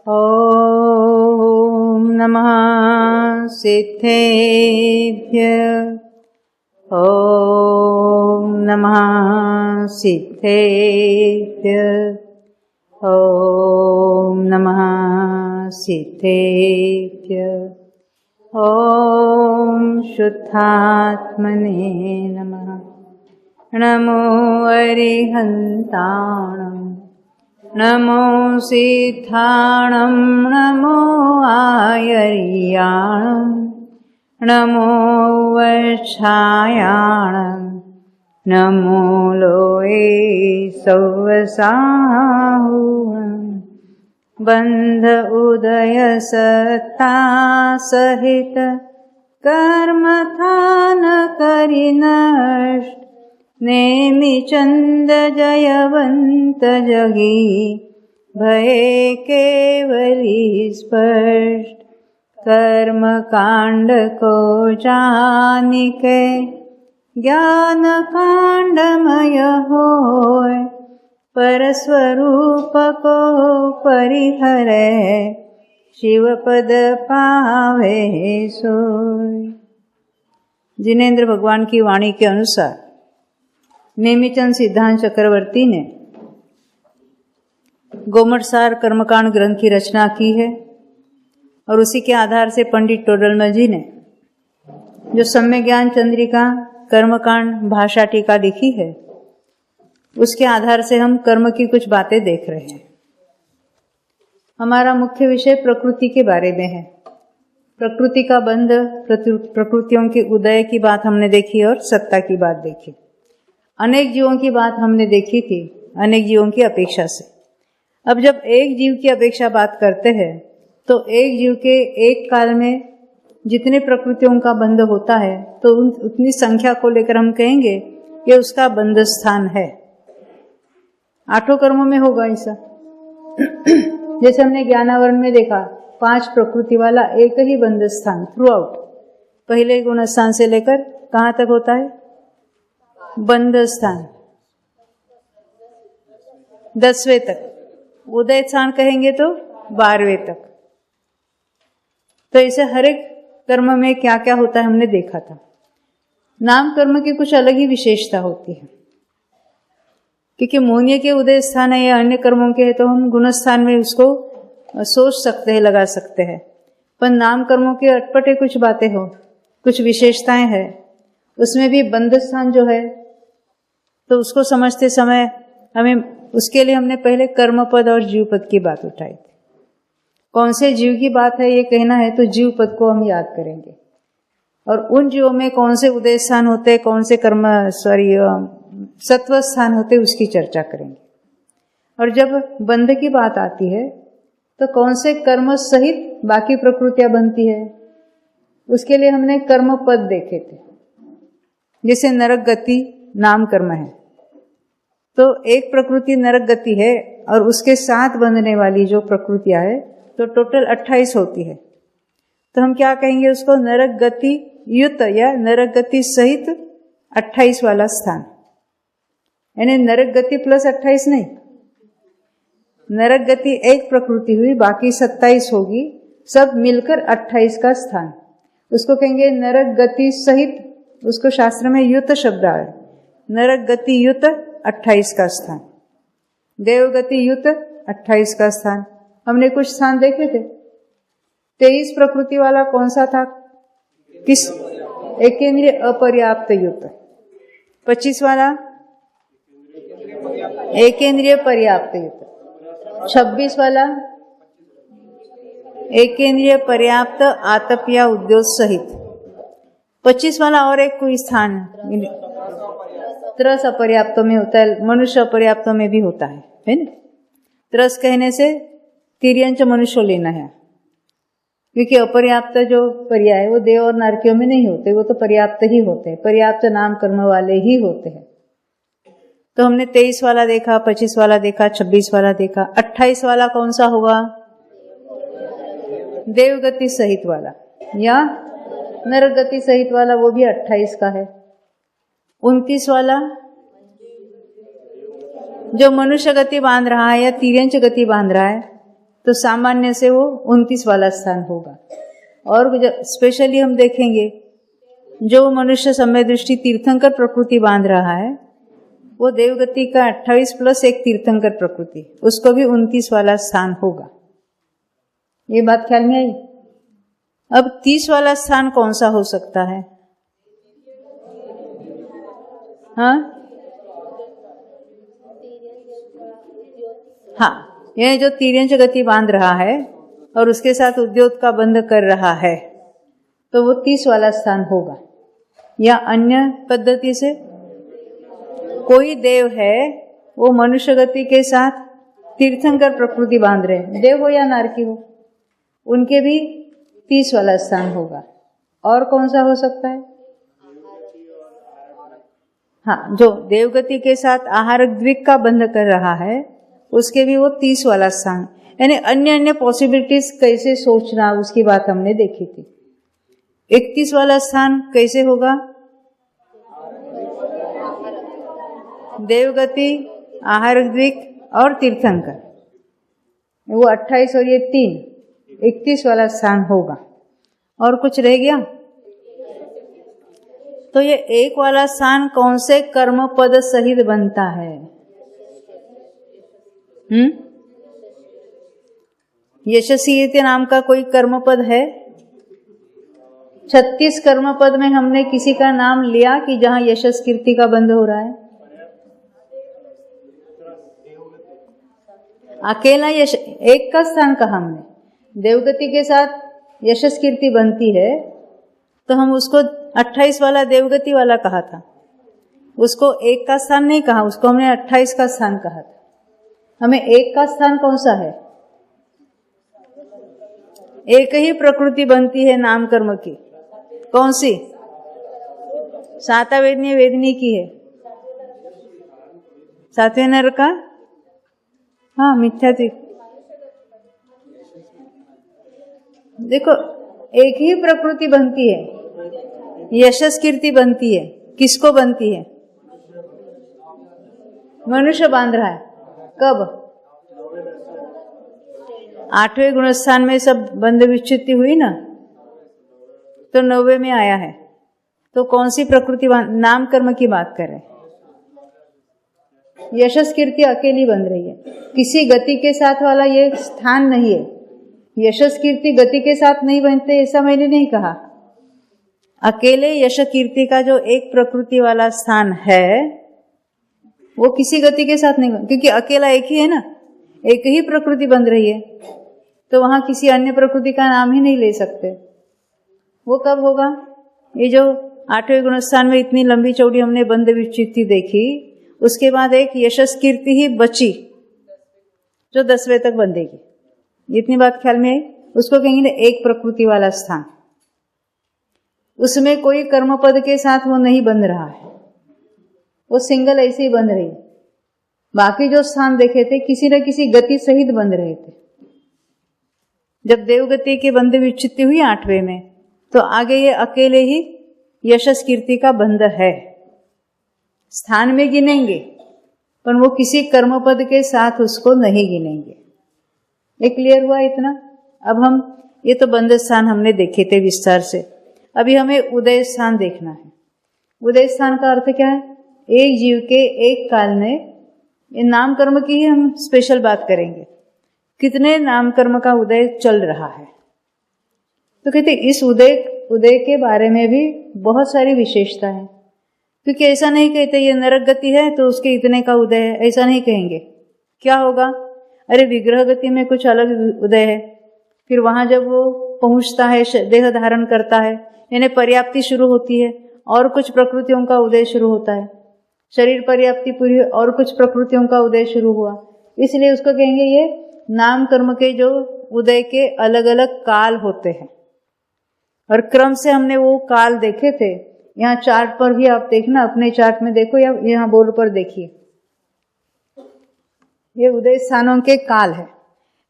ॐ नमः सिद्धेभ्यः। ॐ नमः सिद्धेभ्यः। ॐ नमः सिद्धेभ्यः। ॐ शुद्धात्मने नमः। नमो अरिहन्ताणं नमो सिद्धाणं नमो आयर्याणं नमो वक्षायाणं नमो लोये सौवसाहुणं बन्ध उदय सत्ता सहित कर्मथान करिनष्ट नेमि चंद जयवंत जगी भये केवली स्पष्ट कर्म कांड को जानिके ज्ञान कांडमय होय परस्वरूप को परिहरे शिवपद पावे सोय। जिनेन्द्र भगवान की वाणी के अनुसार नेमिचंद सिद्धांत चक्रवर्ती ने गोमटसार कर्मकांड ग्रंथ की रचना की है और उसी के आधार से पंडित टोडरमल जी ने जो सम्यक ज्ञान चंद्रिका कर्मकांड भाषा टीका लिखी है उसके आधार से हम कर्म की कुछ बातें देख रहे हैं। हमारा मुख्य विषय प्रकृति के बारे में है। प्रकृति का बंध, प्रकृतियों के उदय की बात हमने देखी और सत्ता की बात देखी। अनेक जीवों की बात हमने देखी थी, अनेक जीवों की अपेक्षा से। अब जब एक जीव की अपेक्षा बात करते हैं तो एक जीव के एक काल में जितने प्रकृतियों का बंध होता है तो उतनी संख्या को लेकर हम कहेंगे कि उसका बंध स्थान है। आठों कर्मों में होगा ऐसा। जैसे हमने ज्ञानावरण में देखा 5 प्रकृति वाला एक ही बंध स्थान थ्रू आउट, पहले गुण स्थान से लेकर कहाँ तक होता है बंध स्थान 10वें तक, उदय स्थान कहेंगे तो 12वें तक। तो इसे हर एक कर्म में क्या क्या होता है हमने देखा था। नाम कर्म की कुछ अलग ही विशेषता होती है, क्योंकि मोहनीय के उदय स्थान है या अन्य कर्मों के है तो हम गुण स्थान में उसको सोच सकते हैं, लगा सकते हैं। पर नाम कर्मों के अटपटे कुछ बातें हो, कुछ विशेषताएं हैं, उसमें भी बंध स्थान जो है तो उसको समझते समय हमें उसके लिए हमने पहले कर्म पद और जीव पद की बात उठाई थी। कौन से जीव की बात है ये कहना है तो जीव पद को हम याद करेंगे और उन जीवों में कौन से उदय स्थान होते, कौन से कर्म सत्व स्थान होते उसकी चर्चा करेंगे। और जब बंध की बात आती है तो कौन से कर्म सहित बाकी प्रकृतियां बनती है उसके लिए हमने कर्म पद देखे थे। जैसे नरक गति नाम कर्म है तो एक प्रकृति नरक गति है और उसके साथ बंधने वाली जो प्रकृतियां है तो टोटल 28 होती है। तो हम क्या कहेंगे उसको नरक गति युत या नरक गति सहित 28 वाला स्थान, यानी नरक गति प्लस 28 नहीं, नरक गति एक प्रकृति हुई, बाकी 27 होगी, सब मिलकर 28 का स्थान, उसको कहेंगे नरक गति सहित। उसको शास्त्र में युत शब्द आया, नरक गति युत 28 का स्थान, देवगति युत 28 का स्थान। हमने कुछ स्थान देखे थे। 23 प्रकृति वाला कौन सा था, किस एकेंद्रिय अपर्याप्त युत। 25 वाला एकेंद्रिय पर्याप्त युत। 26 वाला एकेंद्रिय पर्याप्त आतप या उद्योग सहित। 25 वाला और एक कोई स्थान त्रस अपर्याप्तों में होता है, मनुष्य अपर्याप्तों में भी होता है ना। त्रस कहने से तिर्यंच मनुष्य लेना है, क्योंकि अपर्याप्त जो पर्याय है वो देव और नारकियों में नहीं होते, वो तो पर्याप्त ही होते हैं, पर्याप्त नाम कर्म वाले ही होते हैं। तो हमने 23 वाला देखा, 25 वाला देखा, 26 वाला देखा। 28 वाला कौन सा होगा, देवगति सहित वाला या नरगति सहित वाला, वो भी 28 का है। 29 वाला जो मनुष्य गति बांध रहा है या तिर्यंच गति बांध रहा है तो सामान्य से वो 29 वाला स्थान होगा। और स्पेशली हम देखेंगे जो मनुष्य समय दृष्टि तीर्थंकर प्रकृति बांध रहा है वो देवगति का 28 प्लस एक तीर्थंकर प्रकृति, उसको भी 29 वाला स्थान होगा। ये बात ख्याल में आई। अब 30 वाला स्थान कौन सा हो सकता है? हाँ, यह जो तिर्यंच गति बांध रहा है और उसके साथ उद्योग का बंध कर रहा है तो वो 30 वाला स्थान होगा। या अन्य पद्धति से कोई देव है वो मनुष्य गति के साथ तीर्थंकर प्रकृति बांध रहे हैं, देव हो या नारकी हो, उनके भी 30 वाला स्थान होगा। और कौन सा हो सकता है? हाँ, जो देवगति के साथ आहार द्विक का बंध कर रहा है उसके भी वो 30 वाला स्थान। यानी अन्य अन्य पॉसिबिलिटीज कैसे सोचना उसकी बात हमने देखी थी। 31 वाला स्थान कैसे होगा? देवगति, आहार द्विक और तीर्थंकर, वो 28 और ये 3, 31 वाला स्थान होगा। और कुछ रह गया? तो ये 1 वाला स्थान कौन से कर्म पद सहित बनता है? यशस्वी नाम का कोई कर्म पद है? 36 कर्म पद में हमने किसी का नाम लिया कि जहां यशस कीर्ति का बंध हो रहा है? अकेला यश, एक का स्थान कहा हमने। देवगति के साथ यशस कीर्ति बनती है तो हम उसको 28 वाला देवगति वाला कहा था, उसको 1 का स्थान नहीं कहा, उसको हमने 28 का स्थान कहा था। हमें 1 का स्थान कौन सा है? एक ही प्रकृति बनती है नाम कर्म की, कौन सी? साता वेदनीय वेदनी की है, सातवें नर का, हाँ, मिथ्यात्विक। देखो, एक ही प्रकृति बनती है, यशस कीर्ति बनती है। किसको बनती है? मनुष्य बांध रहा है। कब? 8वें गुणस्थान में सब बंध विच्छित्ति हुई ना, तो 9वें में आया है। तो कौन सी प्रकृति नाम कर्म की बात कर रहे हैं? यशस कीर्ति अकेली बन रही है, किसी गति के साथ वाला ये स्थान नहीं है। यशस कीर्ति गति के साथ नहीं बनते ऐसा मैंने नहीं कहा। अकेले यश कीर्ति का जो एक प्रकृति वाला स्थान है वो किसी गति के साथ नहीं बन, क्योंकि अकेला एक ही है ना, एक ही प्रकृति बन रही है, तो वहां किसी अन्य प्रकृति का नाम ही नहीं ले सकते। वो कब होगा? ये जो 8वें गुणस्थान में इतनी लंबी चौड़ी हमने बंध विच्छित्ति देखी, उसके बाद एक यशस कीर्ति ही बची जो 10वें तक बंधेगी। इतनी बात ख्याल में आई? उसको कहेंगे एक प्रकृति वाला स्थान। उसमें कोई कर्म पद के साथ वो नहीं बंध रहा है, वो सिंगल ऐसे ही बंध रही है। बाकी जो स्थान देखे थे किसी न किसी गति सहित बंध रहे थे। जब देवगति के बंध विच्छित्ति हुई 8वें में, तो आगे ये अकेले ही यशस कीर्ति का बंध है। स्थान में गिनेंगे पर वो किसी कर्म पद के साथ उसको नहीं गिनेंगे। ये क्लियर हुआ इतना? अब हम ये तो बंध स्थान हमने देखे थे विस्तार से, अभी हमें उदय स्थान देखना है। उदय स्थान का अर्थ क्या है? एक जीव के एक काल में, ये नाम कर्म की ही हम स्पेशल बात करेंगे, कितने नाम कर्म का उदय चल रहा है। तो कहते इस उदय के बारे में भी बहुत सारी विशेषता है, क्योंकि ऐसा नहीं कहते ये नरक गति है तो उसके इतने का उदय है, ऐसा नहीं कहेंगे। क्या होगा? अरे विग्रह गति में कुछ अलग उदय है, फिर वहां जब वो पहुंचता है, देह धारण करता है, यानी पर्याप्ति शुरू होती है, और कुछ प्रकृतियों का उदय शुरू होता है। शरीर पर्याप्ति पूरी और कुछ प्रकृतियों का उदय शुरू हुआ, इसलिए उसको कहेंगे ये नाम कर्म के जो उदय के अलग अलग काल होते हैं। और क्रम से हमने वो काल देखे थे। यहाँ चार्ट पर भी आप देखना, अपने चार्ट में देखो या यहाँ बोर्ड पर देखिए, ये उदय स्थानों के काल है,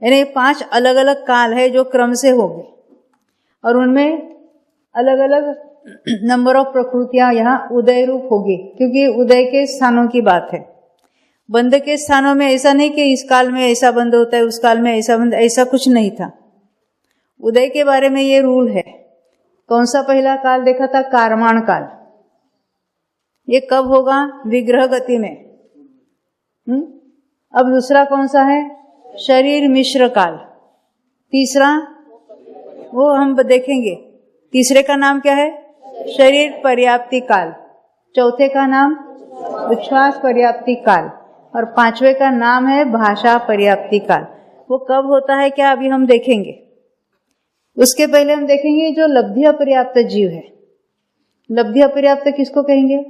यानी 5 अलग अलग काल है जो क्रम से होंगे, और उनमें अलग अलग नंबर ऑफ प्रकृतियां यहाँ उदय रूप होगी, क्योंकि उदय के स्थानों की बात है। बंध के स्थानों में ऐसा नहीं कि इस काल में ऐसा बंध होता है, उस काल में ऐसा बंध, ऐसा कुछ नहीं था। उदय के बारे में ये रूल है। कौन सा पहला काल देखा था? कारमाण काल। ये कब होगा? विग्रह गति में। अब दूसरा कौन सा है? शरीर मिश्र काल। तीसरा वो हम देखेंगे। तीसरे का नाम क्या है? शरीर पर्याप्ति काल। चौथे का नाम उच्छ्वास पर्याप्ति काल। और पांचवे का नाम है भाषा पर्याप्ति काल। वो कब होता है क्या अभी हम देखेंगे। उसके पहले हम देखेंगे जो लब्धि अपर्याप्त जीव है। लब्धि अपर्याप्त किसको कहेंगे?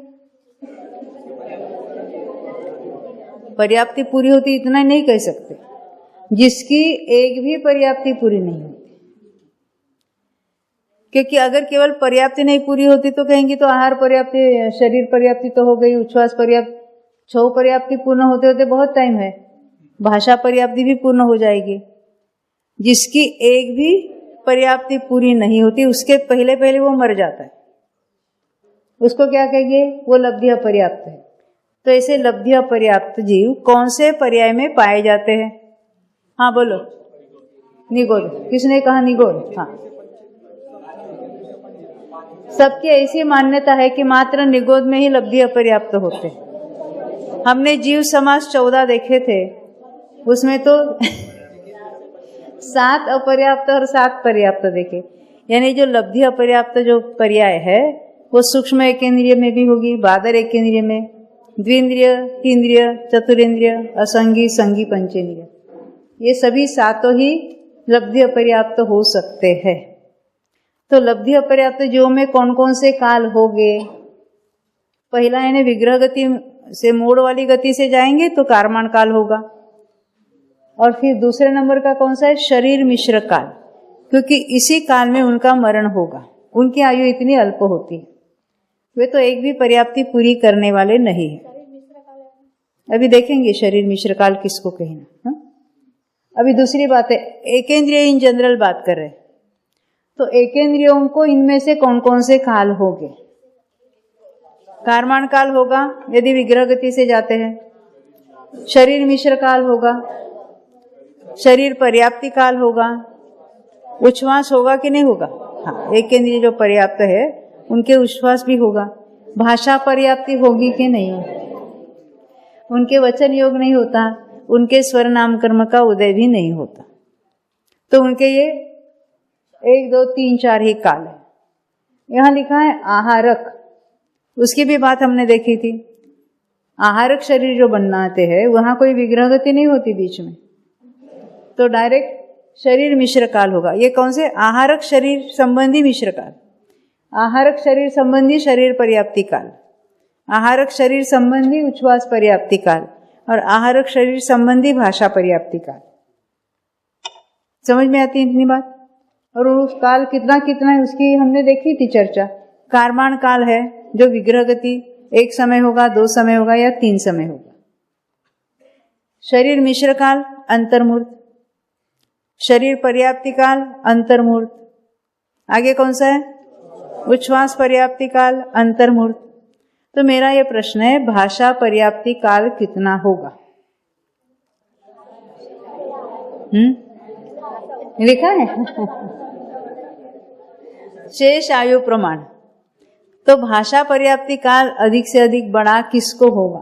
पर्याप्ति पूरी होती इतना नहीं कह सकते, जिसकी एक भी पर्याप्ति पूरी नहीं होती। क्योंकि अगर केवल पर्याप्ति नहीं पूरी होती तो कहेंगे तो आहार पर्याप्ति, शरीर पर्याप्ति तो हो गई, उच्छ्वास पर्याप्ति, 6 पर्याप्ति पूर्ण होते होते बहुत टाइम है। भाषा पर्याप्ति भी पूर्ण हो जाएगी। जिसकी एक भी पर्याप्ति पूरी नहीं होती उसके पहले पहले वो मर जाता है, उसको क्या कहेंगे? वो लब्धि अपर्याप्त है। तो ऐसे लब्धि अपर्याप्त जीव कौन से पर्याय में पाए जाते हैं? हाँ बोलो। निगोद। किसने कहा निगोद? हाँ, सबकी ऐसी मान्यता है कि मात्र निगोद में ही लब्धि अपर्याप्त होते हैं। हमने जीव समास 14 देखे थे, उसमें तो 7 अपर्याप्त और 7 पर्याप्त देखे। यानी जो लब्धि अपर्याप्त जो पर्याय है वो सूक्ष्म एकेंद्रिय में भी होगी, बादर एकेंद्रिय में, द्विंद्रिय, तीन्द्रिय, चतुरेंद्रिय, असंगी, संगी, पंचेंद्रिय, ये सभी 7 ही लब्धि अपर्याप्त हो सकते हैं। तो लब्धि अपर्याप्त जीवों में कौन कौन से काल होंगे? पहला यानी विग्रह गति से मोड़ वाली गति से जाएंगे तो कारमान काल होगा। और फिर दूसरे नंबर का कौन सा है? शरीर मिश्र काल, क्योंकि इसी काल में उनका मरण होगा। उनकी आयु इतनी अल्प होती है, वे तो एक भी पर्याप्ति पूरी करने वाले नहीं है। अभी देखेंगे शरीर मिश्र काल किसको कहना। हा? अभी दूसरी बात है, एकेंद्रिय इन जनरल बात कर रहे हैं, तो एकेंद्रियों को इनमें से कौन कौन से काल होंगे? कारमान काल होगा यदि विग्रह गति से जाते हैं, शरीर मिश्र काल होगा, शरीर पर्याप्ति काल होगा, उच्छ्वास होगा कि नहीं होगा? हाँ, एकेंद्रिय जो पर्याप्त है उनके उच्छ्वास भी होगा। भाषा पर्याप्ति होगी कि नहीं? उनके वचन योग नहीं होता, उनके स्वर नाम कर्म का उदय भी नहीं होता। तो उनके ये 1 2 3 4 ही काल है। यहां लिखा है आहारक, उसकी भी बात हमने देखी थी। आहारक शरीर जो बनाते हैं वहां कोई विग्रह गति नहीं होती बीच में, तो डायरेक्ट शरीर मिश्र काल होगा। ये कौन से? आहारक शरीर संबंधी मिश्र काल, आहारक शरीर संबंधी शरीर पर्याप्ति काल, आहारक शरीर संबंधी उच्छ्वास पर्याप्ति काल और आहारक शरीर संबंधी भाषा पर्याप्ति काल। समझ में आती है इतनी बात? और उस काल कितना कितना है उसकी हमने देखी थी चर्चा। कारमान काल है जो विग्रह गति 1 समय होगा, 2 समय होगा या 3 समय होगा। शरीर मिश्र काल अंतर्मूर्त, शरीर पर्याप्ति काल अंतर्मूर्त, आगे कौन सा है? उच्छ्वास पर्याप्ति काल अंतर्मूर्त। तो मेरा ये प्रश्न है, भाषा पर्याप्ति काल कितना होगा? लिखा है शेष आयु प्रमाण। तो भाषा पर्याप्ति काल अधिक से अधिक बड़ा किसको होगा?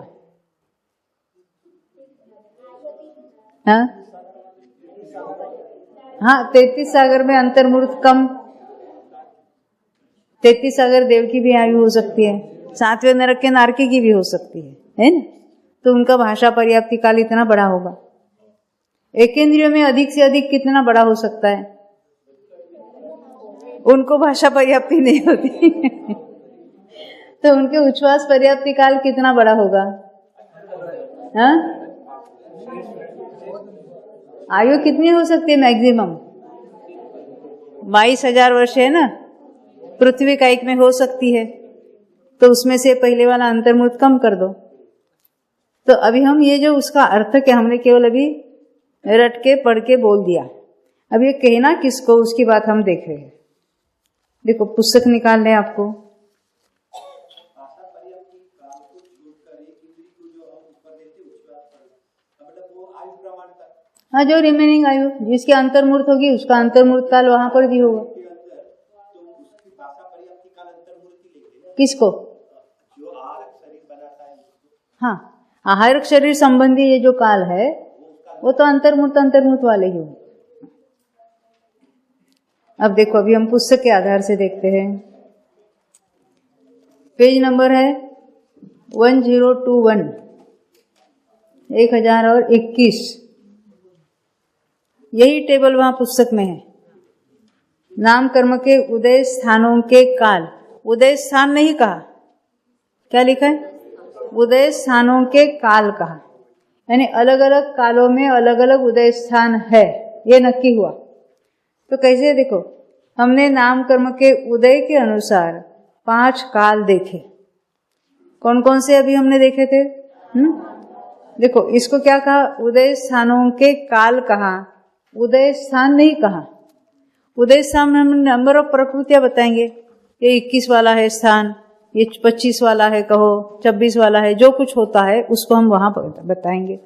हाँ, 33 सागर में अंतर्मूर्त कम। 33 सागर देव की भी आयु हो सकती है, 7वें नरक के नारकी की भी हो सकती है ना? तो उनका भाषा पर्याप्ति काल इतना बड़ा होगा। एकेंद्रियों में अधिक से अधिक कितना बड़ा हो सकता है? उनको भाषा पर्याप्ति नहीं होती तो उनके उच्छ्वास पर्याप्ति काल कितना बड़ा होगा? हाँ, आयु कितनी हो सकती है? मैक्सिमम 22,000 वर्ष है ना, पृथ्वी का एक में हो सकती है। तो उसमें से पहले वाला अंतर्मूर्त कम कर दो। तो अभी हम ये जो उसका अर्थ क्या हमने केवल अभी रट के पढ़ के बोल दिया, अब ये कहना किसको उसकी बात हम देख रहे हैं। देखो पुस्तक निकाल लें आपको। हाँ, जो रिमेनिंग आयु जिसकी अंतर्मूर्त होगी उसका अंतर्मूर्त काल वहां पर भी होगा। किसको? हाँ, आहारक शरीर संबंधी ये जो काल है वो तो अंतर्मूर्त वाले ही होंगे। अब देखो, अभी हम पुस्तक के आधार से देखते हैं। पेज नंबर है 1021, 1021। यही टेबल वहां पुस्तक में है। नाम कर्म के उदय स्थानों के काल, उदय स्थान नहीं कहा, क्या लिखा है? उदय स्थानों के काल कहा, यानी अलग अलग कालों में अलग अलग उदय स्थान है, ये नक्की हुआ। तो कैसे? देखो, हमने नाम कर्म के उदय के अनुसार 5 काल देखे। कौन कौन से अभी हमने देखे थे? देखो, इसको क्या कहा? उदय स्थानों के काल कहा, उदय स्थान नहीं कहा। उदय स्थान में हम नंबर ऑफ प्रकृतियां बताएंगे, ये 21 वाला है स्थान, ये 25 वाला है, कहो 26 वाला है, जो कुछ होता है उसको हम वहां पर बताएंगे।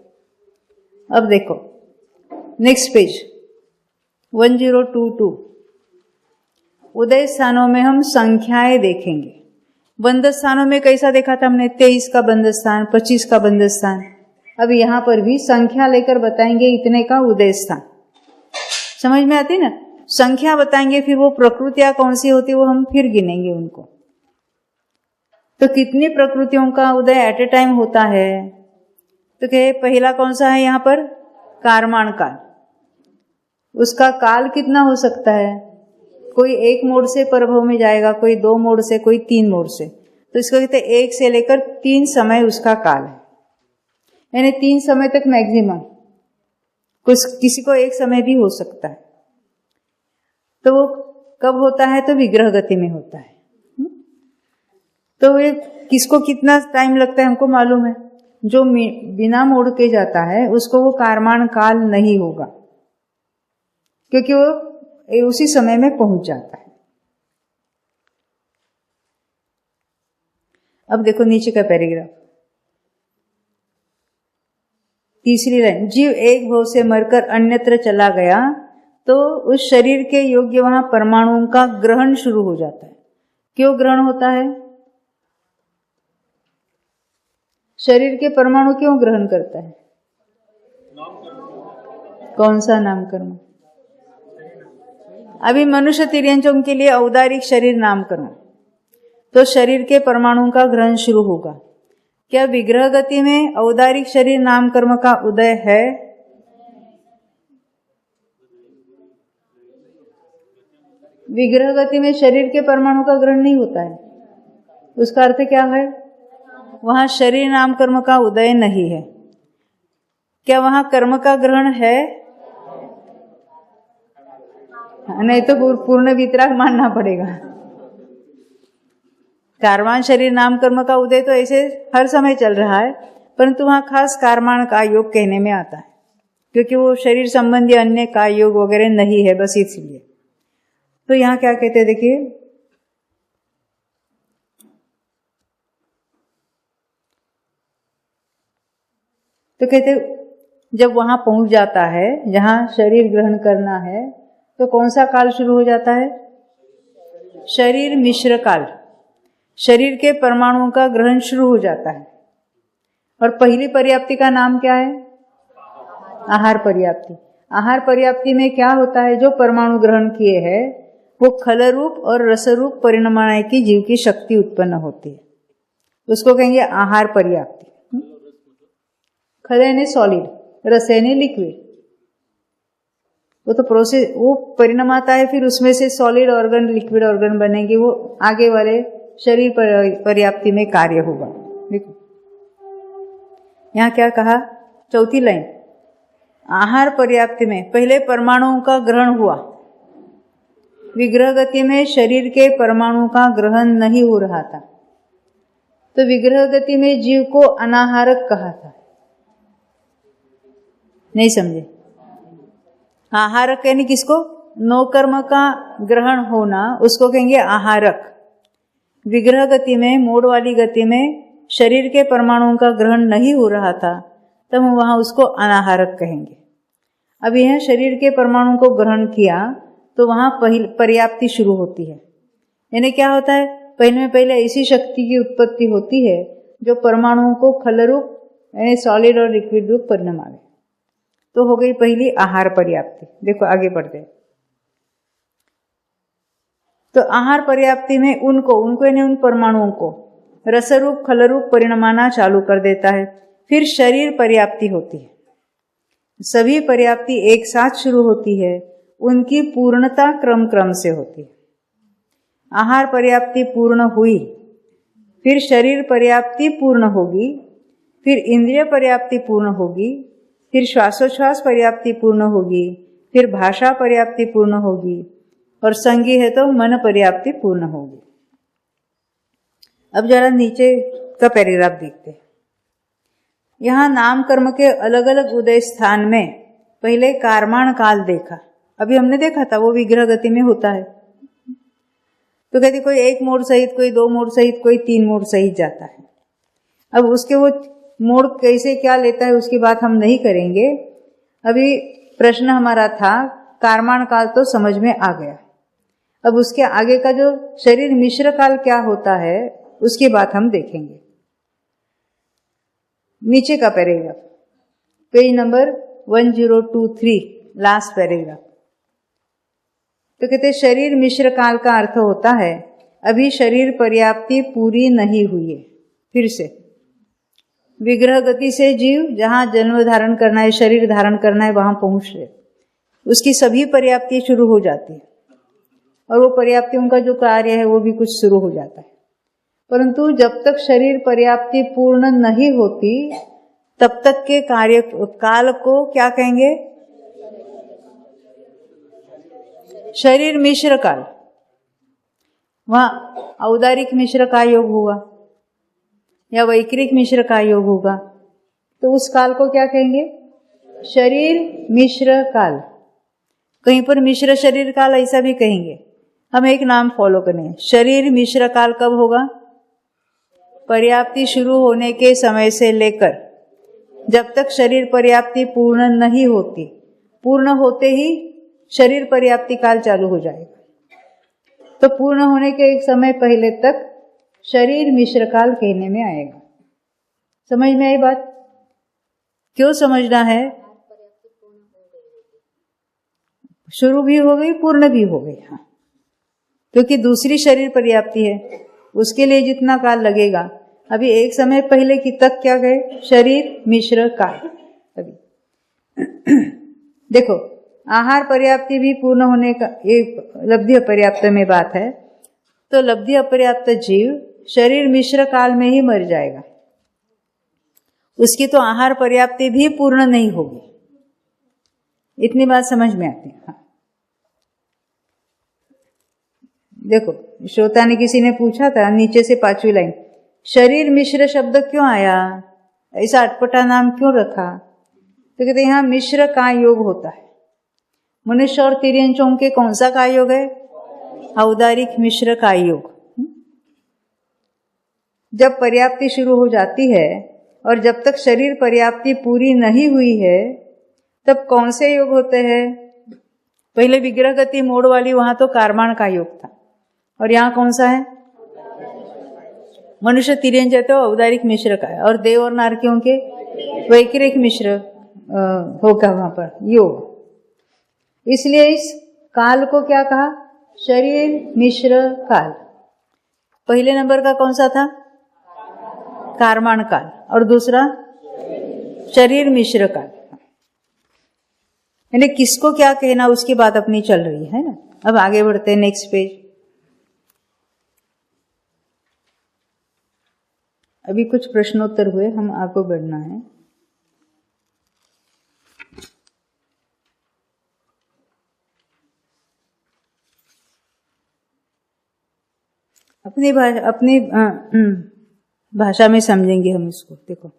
अब देखो नेक्स्ट पेज 1022। उदय स्थानों में हम संख्याएं देखेंगे। बंद स्थानों में कैसा देखा था हमने? 23 का बंद स्थान, 25 का बंद स्थान। अब यहाँ पर भी संख्या लेकर बताएंगे इतने का उदय स्थान। समझ में आती ना? संख्या बताएंगे, फिर वो प्रकृतियां कौन सी होती वो हम फिर गिनेंगे उनको। तो कितनी प्रकृतियों का उदय एट ए टाइम होता है? तो क्या पहला कौन सा है यहाँ पर? कारमाण काल। उसका काल कितना हो सकता है? कोई 1 मोड से प्रभव में जाएगा, कोई 2 मोड से, कोई 3 मोड से। तो इसको कहते हैं 1 से लेकर 3 समय उसका काल है, यानी 3 समय तक मैक्सिमम। कुछ किसी को 1 समय भी हो सकता है। तो वो कब होता है? तो विग्रह गति में होता है। तो ये किसको कितना टाइम लगता है हमको मालूम है। जो बिना मोड़ के जाता है उसको वो कारमान काल नहीं होगा, क्योंकि वो उसी समय में पहुंच जाता है। अब देखो नीचे का पैराग्राफ, तीसरी लाइन। जीव एक भव से मरकर अन्यत्र चला गया तो उस शरीर के योग्य वहां परमाणुओं का ग्रहण शुरू हो जाता है। क्यों ग्रहण होता है? शरीर के परमाणु क्यों ग्रहण करता है? कौन सा नामकर्म? अभी मनुष्य तिर्यंचों के लिए औदारिक शरीर नामकर्म, तो शरीर के परमाणुओं का ग्रहण शुरू होगा। क्या विग्रह गति में औदारिक शरीर नामकर्म का उदय है? विग्रह गति में शरीर के परमाणु का ग्रहण नहीं होता है। उसका अर्थ क्या है? वहां शरीर नाम कर्म का उदय नहीं है। क्या वहां कर्म का ग्रहण है? नहीं तो पूर्ण वितराग मानना पड़ेगा। कारमान शरीर नाम कर्म का उदय तो ऐसे हर समय चल रहा है, परंतु वहां खास कारमान का योग कहने में आता है, क्योंकि वो शरीर संबंधी अन्य का योग वगैरह नहीं है, बस इसलिए। तो यहां क्या कहते हैं देखिए, तो कहते जब वहां पहुंच जाता है जहां शरीर ग्रहण करना है, तो कौन सा काल शुरू हो जाता है? शरीर मिश्र काल। शरीर के परमाणुओं का ग्रहण शुरू हो जाता है। और पहली पर्याप्ति का नाम क्या है? आहार पर्याप्ति। आहार पर्याप्ति में क्या होता है? जो परमाणु ग्रहण किए हैं वो खल रूप और रस रूप परिणमाने की जीव की शक्ति उत्पन्न होती है, उसको कहेंगे आहार पर्याप्ति। खल यानी सॉलिड, रस यानी लिक्विड। वो तो प्रोसेस, वो परिणाम आता है, फिर उसमें से सॉलिड ऑर्गन लिक्विड ऑर्गन बनेंगे, वो आगे वाले शरीर पर्याप्ति में कार्य होगा। देखो यहाँ क्या कहा, चौथी लाइन, आहार पर्याप्ति में पहले परमाणुओं का ग्रहण हुआ। विग्रह गति में शरीर के परमाणु का ग्रहण नहीं हो रहा था, तो विग्रह गति में जीव को अनाहारक कहा था। नहीं समझे? आहारक यानी किसको? नो कर्म का ग्रहण होना, उसको कहेंगे आहारक। विग्रह गति में, मोड़ वाली गति में शरीर के परमाणुओं का ग्रहण नहीं हो रहा था, तब हम वहां उसको अनाहारक कहेंगे। अब यह शरीर के परमाणु को ग्रहण किया तो वहां पर्याप्ति शुरू होती है। यानी क्या होता है, पहले ऐसी शक्ति की उत्पत्ति होती है जो परमाणुओं को खल रूप यानी सॉलिड और लिक्विड रूप परिणमावे। तो हो गई पहली आहार पर्याप्ति। देखो आगे बढ़ते हैं। तो आहार पर्याप्ति में उनको यानी उन परमाणुओं को रसरूप खल रूप परिणमाना चालू कर देता है। फिर शरीर पर्याप्ति होती है। सभी पर्याप्ति एक साथ शुरू होती है, उनकी पूर्णता क्रम से होती है। आहार पर्याप्ति पूर्ण हुई, फिर शरीर पर्याप्ति पूर्ण होगी, फिर इंद्रिय पर्याप्ति पूर्ण होगी, फिर श्वासोच्छ्वास पर्याप्ति पूर्ण होगी, फिर भाषा पर्याप्ति पूर्ण होगी, और संगी है तो मन पर्याप्ति पूर्ण होगी। अब जरा नीचे का पैराग्राफ देखते हैं। यहाँ नाम कर्म के अलग अलग उदय स्थान में पहले कारमाण काल देखा। अभी हमने देखा था वो विग्रह गति में होता है। तो कहती कोई एक मोड़ सहित, कोई दो मोड़ सहित, कोई तीन मोड़ सहित जाता है। अब उसके वो मोड़ कैसे क्या लेता है उसकी बात हम नहीं करेंगे। अभी प्रश्न हमारा था कारमाण काल तो समझ में आ गया। अब उसके आगे का जो शरीर मिश्र काल क्या होता है उसकी बात हम देखेंगे। नीचे का paragraph, page number 1023, last paragraph. तो कहते शरीर मिश्र काल का अर्थ होता है अभी शरीर पर्याप्ति पूरी नहीं हुई है। फिर से विग्रह गति से जीव जहां जन्म धारण करना है, शरीर धारण करना है, वहां पहुंच रहे, उसकी सभी पर्याप्ति शुरू हो जाती है और वो पर्याप्तियों का जो कार्य है वो भी कुछ शुरू हो जाता है। परंतु जब तक शरीर पर्याप्ति पूर्ण नहीं होती तब तक के कार्य काल को क्या कहेंगे? शरीर मिश्र काल। वहां औदारिक मिश्र का योग होगा या वैक्रिक मिश्र का योग होगा, तो उस काल को क्या कहेंगे? शरीर मिश्र काल। कहीं पर मिश्र शरीर काल ऐसा भी कहेंगे। हम एक नाम फॉलो करें। शरीर मिश्र काल कब होगा? पर्याप्ति शुरू होने के समय से लेकर जब तक शरीर पर्याप्ति पूर्ण नहीं होती, पूर्ण होते ही शरीर पर्याप्ति काल चालू हो जाएगा। तो पूर्ण होने के एक समय पहले तक शरीर मिश्र काल कहने में आएगा। समझ में आई बात? क्यों समझना है? शुरू भी हो गई, पूर्ण भी हो गई। हाँ, क्योंकि दूसरी शरीर पर्याप्ति है, उसके लिए जितना काल लगेगा, अभी एक समय पहले की तक क्या गए? शरीर मिश्र काल। अभी देखो आहार पर्याप्ति भी पूर्ण होने का एक लब्धि अपर्याप्त में बात है। तो लब्धि अपर्याप्त जीव शरीर मिश्र काल में ही मर जाएगा। उसकी तो आहार पर्याप्ति भी पूर्ण नहीं होगी। इतनी बात समझ में आती है। हाँ। देखो श्रोता ने किसी ने पूछा था नीचे से 5वीं लाइन, शरीर मिश्र शब्द क्यों आया, ऐसा अटपटा नाम क्यों रखा? तो कहते यहाँ मिश्र का योग होता है। मनुष्य और तिर्यंचों के कौन सा का योग है? औदारिक मिश्र का योग। जब पर्याप्ति शुरू हो जाती है और जब तक शरीर पर्याप्ति पूरी नहीं हुई है तब कौन से योग होते हैं? पहले विग्रह गति मोड़ वाली वहां तो कारमाण का योग था, और यहाँ कौन सा है? मनुष्य तिर्यंच तो औदारिक मिश्र का है, और देव और नारकियों के वैक्रिक मिश्र होगा वहां पर योग। इसलिए इस काल को क्या कहा? शरीर मिश्र काल। पहले नंबर का कौन सा था? कारमाण काल, और दूसरा शरीर मिश्र काल। यानी किसको क्या कहना उसकी बात अपनी चल रही है ना। अब आगे बढ़ते हैं, नेक्स्ट पेज। अभी कुछ प्रश्नोत्तर हुए, हम आपको बढ़ना है। अपनी भाषा में समझेंगे हम इसको। देखो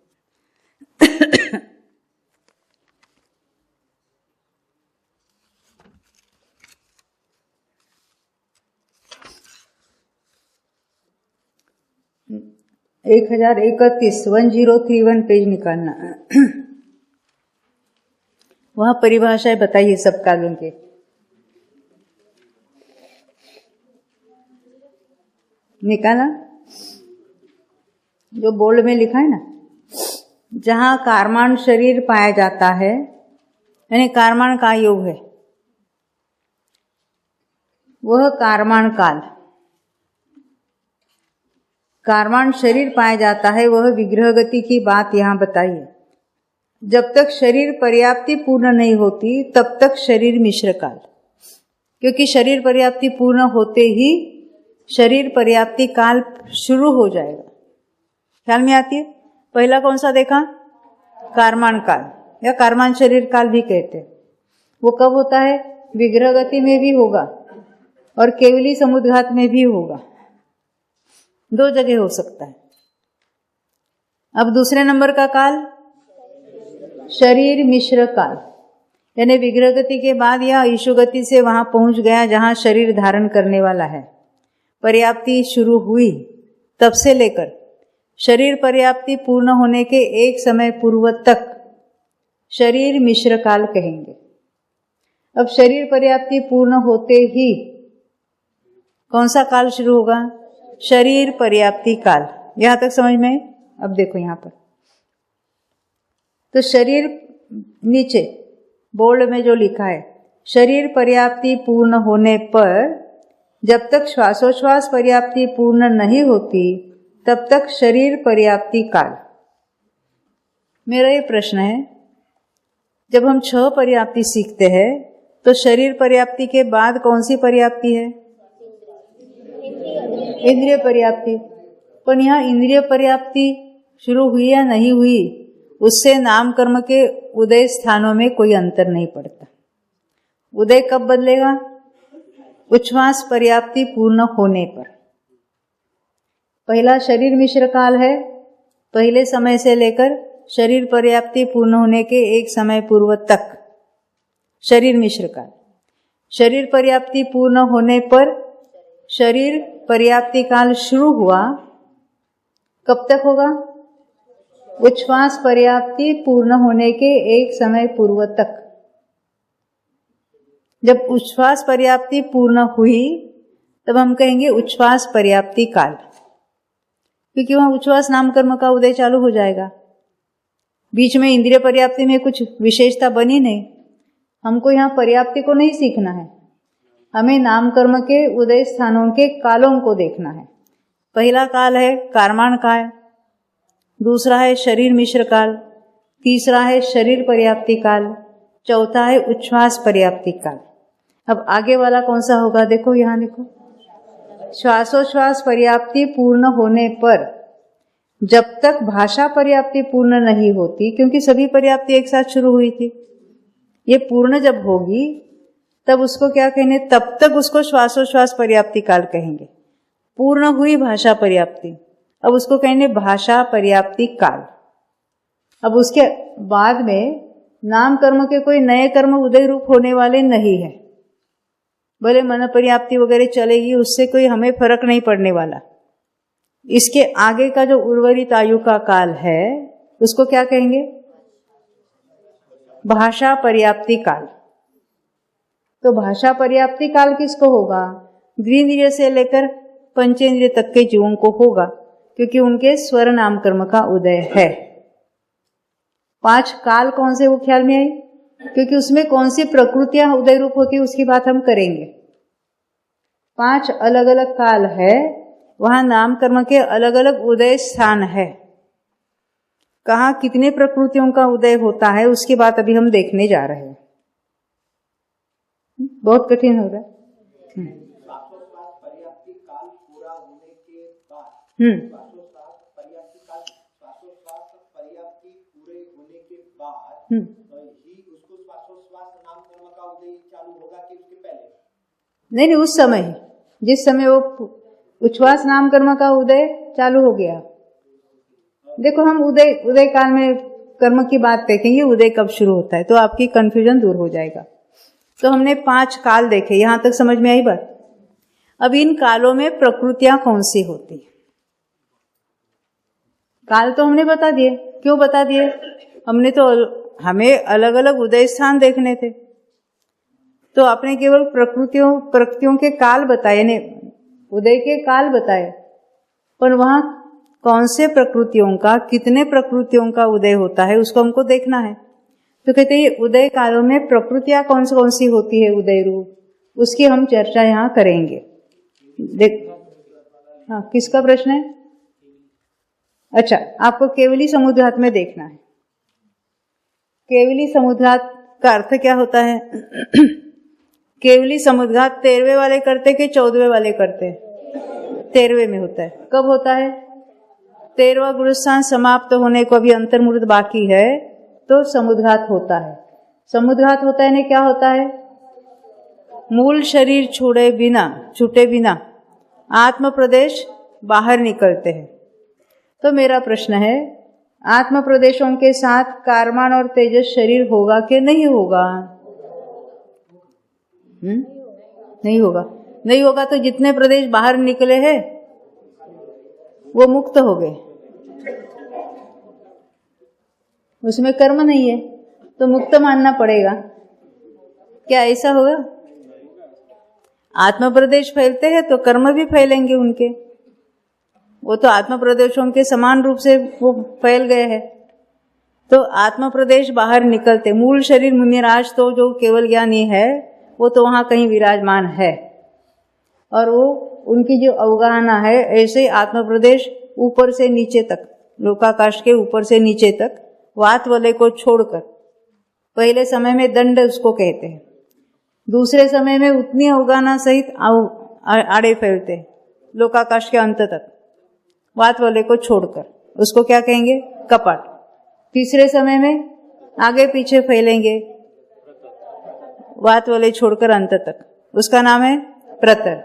एक 1031 1031 पेज निकालना। वहां परिभाषाएं बताइए सब कालों के। निकाला जो बोर्ड में लिखा है ना, जहां कारमान शरीर पाया जाता है, यानी कारमान का योग है, वह कारमान काल। कारमान शरीर पाया जाता है, वह विग्रह गति की बात यहां बताइए। जब तक शरीर पर्याप्ति पूर्ण नहीं होती तब तक शरीर मिश्र काल, क्योंकि शरीर पर्याप्ति पूर्ण होते ही शरीर पर्याप्ति काल शुरू हो जाएगा। ख्याल में आती है? पहला कौन सा देखा? कारमान काल या कारमान शरीर काल भी कहते हैं। वो कब होता है? विग्रह गति में भी होगा और केवली समुद्घात में भी होगा, दो जगह हो सकता है। अब दूसरे नंबर का काल शरीर मिश्र काल, यानी विग्रह गति के बाद या ईशु गति से वहां पहुंच गया जहां शरीर धारण करने वाला है, पर्याप्ति शुरू हुई, तब से लेकर शरीर पर्याप्ति पूर्ण होने के एक समय पूर्व तक शरीर मिश्र काल कहेंगे। अब शरीर पर्याप्ति पूर्ण होते ही कौन सा काल शुरू होगा? शरीर पर्याप्ति काल। यहां तक समझ में? अब देखो यहां पर तो शरीर, नीचे बोर्ड में जो लिखा है, शरीर पर्याप्ति पूर्ण होने पर जब तक श्वासोच्छ्वास पर्याप्ति पूर्ण नहीं होती तब तक शरीर पर्याप्ति काल। मेरा ये प्रश्न है, जब हम 6 पर्याप्ति सीखते हैं तो शरीर पर्याप्ति के बाद कौन सी पर्याप्ति है? इंद्रिय पर्याप्ति। पर यहाँ इंद्रिय पर्याप्ति शुरू हुई या नहीं हुई, उससे नाम कर्म के उदय स्थानों में कोई अंतर नहीं पड़ता। उदय कब बदलेगा? उच्छ्वास पर्याप्ति पूर्ण होने पर। पहला शरीर मिश्र काल है, पहले समय से लेकर शरीर पर्याप्ति पूर्ण होने के एक समय पूर्व तक शरीर मिश्र काल। शरीर पर्याप्ति पूर्ण होने पर शरीर पर्याप्ति काल शुरू हुआ, कब तक होगा? उच्छ्वास पर्याप्ति पूर्ण होने के एक समय पूर्व तक। जब उच्छ्वास पर्याप्ति पूर्ण हुई तब हम कहेंगे उच्छ्वास पर्याप्ति काल, क्योंकि वहां उच्छ्वास नाम कर्म का उदय चालू हो जाएगा। बीच में इंद्रिय पर्याप्ति में कुछ विशेषता बनी नहीं। हमको यहाँ पर्याप्ति को नहीं सीखना है, हमें नाम कर्म के उदय स्थानों के कालों को देखना है। पहला काल है कारमान काल, दूसरा है शरीर मिश्र काल, तीसरा है शरीर पर्याप्ति काल, चौथा है उच्छ्वास पर्याप्ति काल। अब आगे वाला कौन सा होगा? देखो यहाँ देखो, श्वासोच्छ्वास पर्याप्ति पूर्ण होने पर जब तक भाषा पर्याप्ति पूर्ण नहीं होती, क्योंकि सभी पर्याप्ति एक साथ शुरू हुई थी, ये पूर्ण जब होगी तब उसको क्या कहेंगे? तब तक उसको श्वासोच्छ्वास पर्याप्ति काल कहेंगे। पूर्ण हुई भाषा पर्याप्ति, अब उसको कहेंगे भाषा पर्याप्ति काल। अब उसके बाद में नाम कर्म के कोई नए कर्म उदय रूप होने वाले नहीं है। भले मन पर्याप्ति वगैरह चलेगी, उससे कोई हमें फर्क नहीं पड़ने वाला। इसके आगे का जो उर्वरित आयु का काल है उसको क्या कहेंगे? भाषा पर्याप्ति काल। तो भाषा पर्याप्ति काल किसको होगा? द्विंद्रिय से लेकर पंचेंद्रिय तक के जीवों को होगा, क्योंकि उनके स्वर नाम कर्म का उदय है। 5 काल कौन से वो ख्याल में आई? क्योंकि उसमें कौन सी प्रकृतियां उदय रूप होती है उसकी बात हम करेंगे। 5 अलग अलग काल है, वहां नाम कर्म के अलग अलग उदय स्थान है। कहाँ कितने प्रकृतियों का उदय होता है उसकी बात अभी हम देखने जा रहे हैं। बहुत कठिन हो रहा है। नहीं, उस समय जिस समय वो उच्छ्वास नाम कर्म का उदय चालू हो गया। देखो हम उदय काल में कर्म की बात देखेंगे, उदय कब शुरू होता है, तो आपकी कंफ्यूजन दूर हो जाएगा। तो हमने 5 काल देखे, यहां तक समझ में आई बात। अब इन कालों में प्रकृतियां कौन सी होती है? काल तो हमने बता दिए। क्यों बता दिए? हमने तो हमें अलग अलग उदय स्थान देखने थे, तो आपने केवल प्रकृतियों के काल बताए, यानी उदय के काल बताए, पर वहां कौन से प्रकृतियों का, कितने प्रकृतियों का उदय होता है उसको हमको देखना है। तो कहते हैं उदय कालों में प्रकृतियां कौन सी होती है उदय रूप, उसकी हम चर्चा यहाँ करेंगे। देख, हाँ, किसका प्रश्न है? अच्छा, आपको केवली समुद्रात में देखना है। केवली समुद्रात का अर्थ क्या होता है? केवली समुद्रात 13वें वाले करते कि 14वें वाले करते? 13वें में होता है। कब होता है? 13वां गुरुस्थान समाप्त होने को अभी अंतर्मुहूर्त बाकी है, तो समुद्रात होता है। समुद्रात होता है ने क्या होता है? मूल शरीर छूटे बिना आत्म प्रदेश बाहर निकलते हैं। तो मेरा प्रश्न है, आत्म प्रदेशों के साथ कारमान और तेजस शरीर होगा कि नहीं होगा? नहीं होगा। नहीं होगा तो जितने प्रदेश बाहर निकले हैं वो मुक्त हो गए, उसमें कर्म नहीं है, तो मुक्त मानना पड़ेगा। क्या ऐसा होगा? आत्म प्रदेश फैलते हैं तो कर्म भी फैलेंगे उनके, वो तो आत्म प्रदेशों के समान रूप से वो फैल गए हैं। तो आत्म प्रदेश बाहर निकलते, मूल शरीर मुनिराज तो जो केवल ज्ञानी है वो तो वहां कहीं विराजमान है, और वो उनकी जो अवगाहना है, ऐसे आत्म प्रदेश ऊपर से नीचे तक, लोकाकाश के ऊपर से नीचे तक वात वलय को छोड़कर, पहले समय में दंड उसको कहते हैं, दूसरे समय में उतनी अवगाहना सहित आड़े फैलते लोकाकाश के अंत तक, वात वलय को छोड़कर, उसको क्या कहेंगे? कपाट। तीसरे समय में आगे पीछे फैलेंगे वात वलय छोड़कर अंत तक, उसका नाम है प्रतर।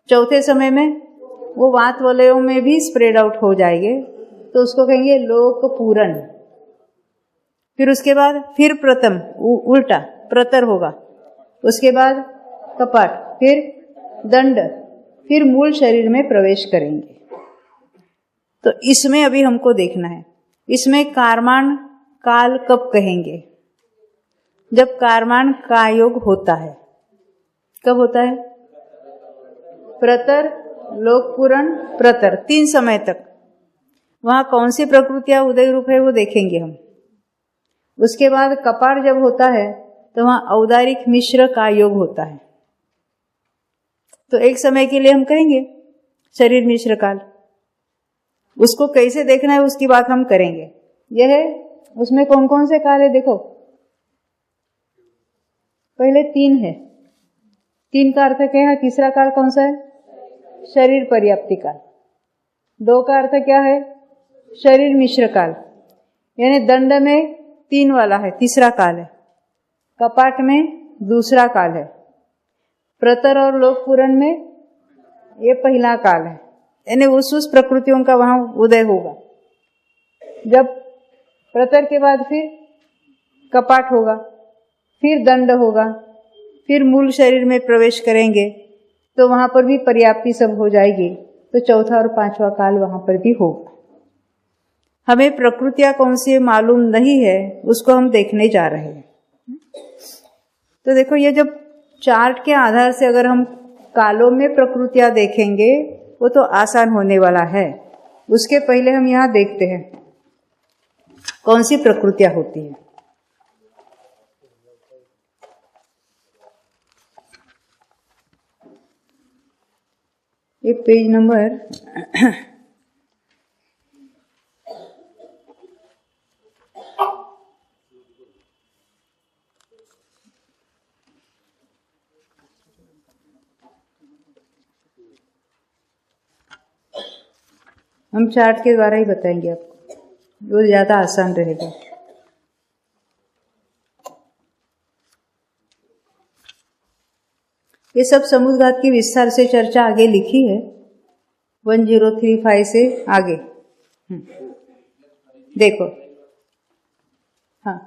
चौथे समय में वो वात वलयों में भी स्प्रेड आउट हो जाएंगे, तो उसको कहेंगे लोक पूरण। फिर उसके बाद फिर प्रथम उल्टा प्रतर होगा, उसके बाद कपाट, फिर दंड, फिर मूल शरीर में प्रवेश करेंगे। तो इसमें अभी हमको देखना है, इसमें कारमान काल कब कहेंगे? जब कारमान का योग होता है। कब होता है? प्रतर, लोकपूरण, प्रतर, 3 समय तक। वहां कौन सी प्रकृतियां उदय रूप है वो देखेंगे हम। उसके बाद कपाट जब होता है तो वहां औदारिक मिश्र का योग होता है, तो एक समय के लिए हम कहेंगे शरीर मिश्र काल। उसको कैसे देखना है उसकी बात हम करेंगे। यह है, उसमें कौन कौन से काल है देखो। पहले 3 है, 3 का अर्थ क्या है? तीसरा काल कौन सा है? शरीर पर्याप्ति काल। 2 का अर्थ क्या है? शरीर मिश्र काल, यानी दंड में 3 वाला है, तीसरा काल है। कपाट में दूसरा काल है। प्रतर और लोकपूरण में ये पहला काल है, यानी उस प्रकृतियों का वहां उदय होगा। जब प्रतर के बाद फिर कपाट होगा, फिर दंड होगा, फिर मूल शरीर में प्रवेश करेंगे, तो वहां पर भी पर्याप्ति सब हो जाएगी, तो चौथा और 5वां काल वहां पर भी होगा। हमें प्रकृतियां कौन सी मालूम नहीं है, उसको हम देखने जा रहे हैं। तो देखो, ये जब चार्ट के आधार से अगर हम कालों में प्रकृतियां देखेंगे वो तो आसान होने वाला है। उसके पहले हम यहाँ देखते हैं कौन सी प्रकृतियां होती है। एक पेज नंबर हम चार्ट के द्वारा ही बताएंगे आपको, वो ज्यादा आसान रहेगा। ये सब समुद्रघात की विस्तार से चर्चा आगे लिखी है 1035 से आगे। देखो, हाँ,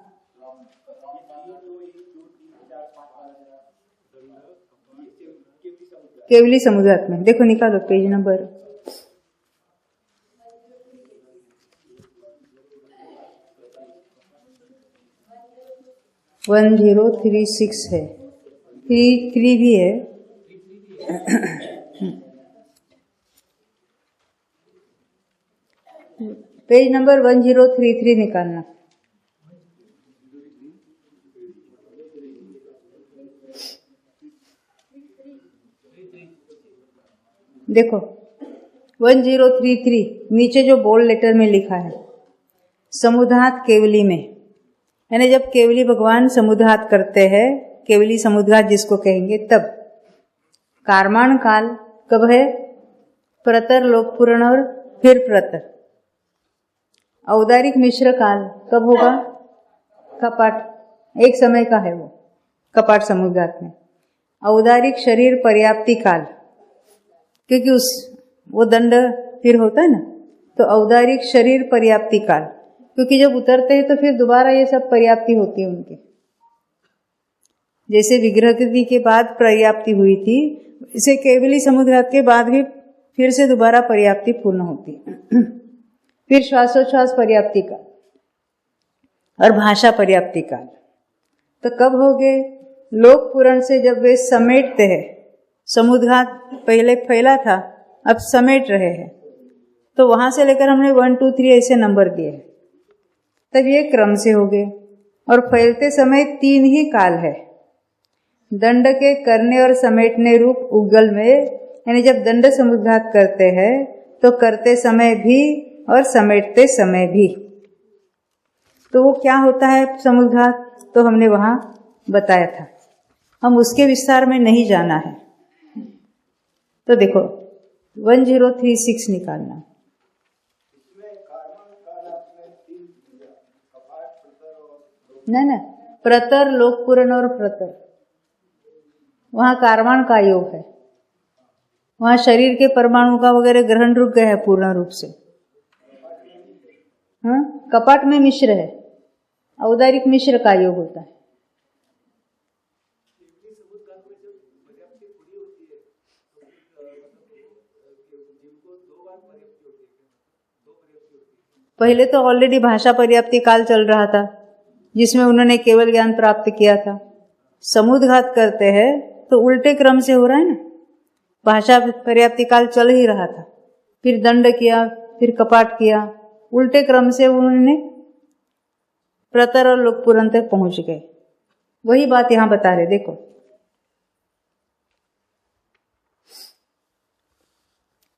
केवली समुद्रघात में देखो, निकालो पेज नंबर। 1036 है, 33 भी है। पेज नंबर 1033 निकालना। देखो 1033 नीचे जो बोल्ड लेटर में लिखा है, समुद्घात केवली में, यानी जब केवली भगवान समुद्घात करते हैं, केवली समुद्घात जिसको कहेंगे, तब कारमाण काल कब है? प्रतर, लोकपूर्ण और फिर प्रतर। औदारिक मिश्र काल कब होगा? कपाट, एक समय का है वो कपाट समुद्घात में। औदारिक शरीर पर्याप्ति काल, क्योंकि वो दंड फिर होता है ना, तो औदारिक शरीर पर्याप्ति काल, क्योंकि जब उतरते हैं तो फिर दोबारा ये सब पर्याप्ति होती है उनकी। जैसे विग्रहकृति के बाद पर्याप्ति हुई थी, इसे केवली समुद्घात के बाद भी फिर से दोबारा पर्याप्ति पूर्ण होती है। फिर श्वासोच्छ्वास पर्याप्ति काल और भाषा पर्याप्ति काल। तो कब हो गए? लोक पुराण से जब वे समेटते हैं, समुद्घात पहले फैला था, अब समेट रहे हैं, तो वहां से लेकर हमने 1 2 3 ऐसे नंबर दिए, तब ये क्रम से हो गए। और फैलते समय 3 ही काल है, दंड के करने और समेटने रूप उगल में, यानी जब दंड समुद्घात करते हैं तो करते समय भी और समेटते समय भी। तो वो क्या होता है समुद्घात, तो हमने वहां बताया था, हम उसके विस्तार में नहीं जाना है। तो देखो 1036 निकालना। ना प्रतर, लोकपूर्ण और प्रतर, वहां कारवाण का योग है, वहां शरीर के परमाणु का वगैरह ग्रहण रुक गया है पूर्ण रूप से। हाँ, कपाट में मिश्र है, औदारिक मिश्र का योग होता है। पहले तो ऑलरेडी भाषा पर्याप्ति काल चल रहा था, जिसमें उन्होंने केवल ज्ञान प्राप्त किया था। समुद्घात करते हैं तो उल्टे क्रम से हो रहा है ना, भाषा पर्याप्ति काल चल ही रहा था, फिर दंड किया, फिर कपाट किया, उल्टे क्रम से उन्होंने प्रतर और लोकपूर्ण तक पहुंच गए। वही बात यहां बता रहे, देखो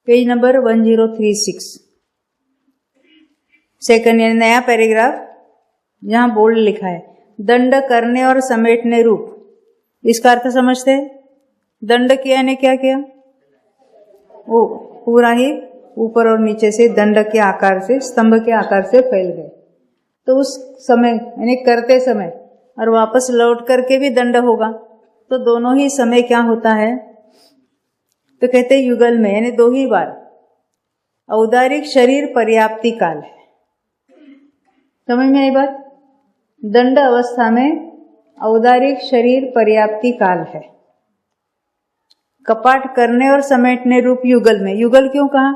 पेज नंबर 1036 सेकंड, यानी नया पैराग्राफ, जहां बोल्ड लिखा है दंड करने और समेटने रूप। इसका अर्थ समझते हैं? दंड किया ने क्या किया? वो पूरा ही ऊपर और नीचे से दंड के आकार से, स्तंभ के आकार से फैल गए। तो उस समय यानी करते समय और वापस लौट करके भी दंड होगा, तो दोनों ही समय क्या होता है? तो कहते हैं युगल में, यानी 2 ही बार औदारिक शरीर पर्याप्ति काल है। समझ में आई बात? दंड अवस्था में औदारिक शरीर पर्याप्ति काल है। कपाट करने और समेटने रूप युगल में, युगल क्यों कहा?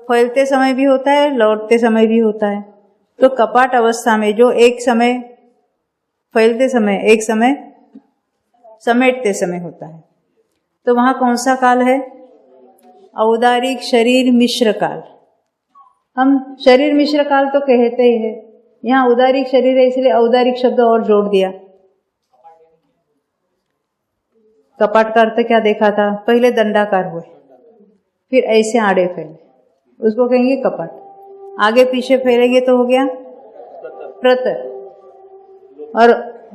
फैलते समय भी होता है, लौटते समय भी होता है। तो कपाट अवस्था में जो एक समय फैलते समय, एक समय समेटते समय होता है, तो वहां कौन सा काल है? औदारिक शरीर मिश्र काल। हम शरीर मिश्र काल तो कहते ही है, यहाँ औदारिक शरीर है इसलिए औदारिक शब्द और जोड़ दिया। कपाट का अर्थ क्या देखा था? पहले दंडाकार हुए, फिर ऐसे आड़े फैले, उसको कहेंगे कपाट। आगे पीछे फैलेंगे तो हो गया प्रतर, और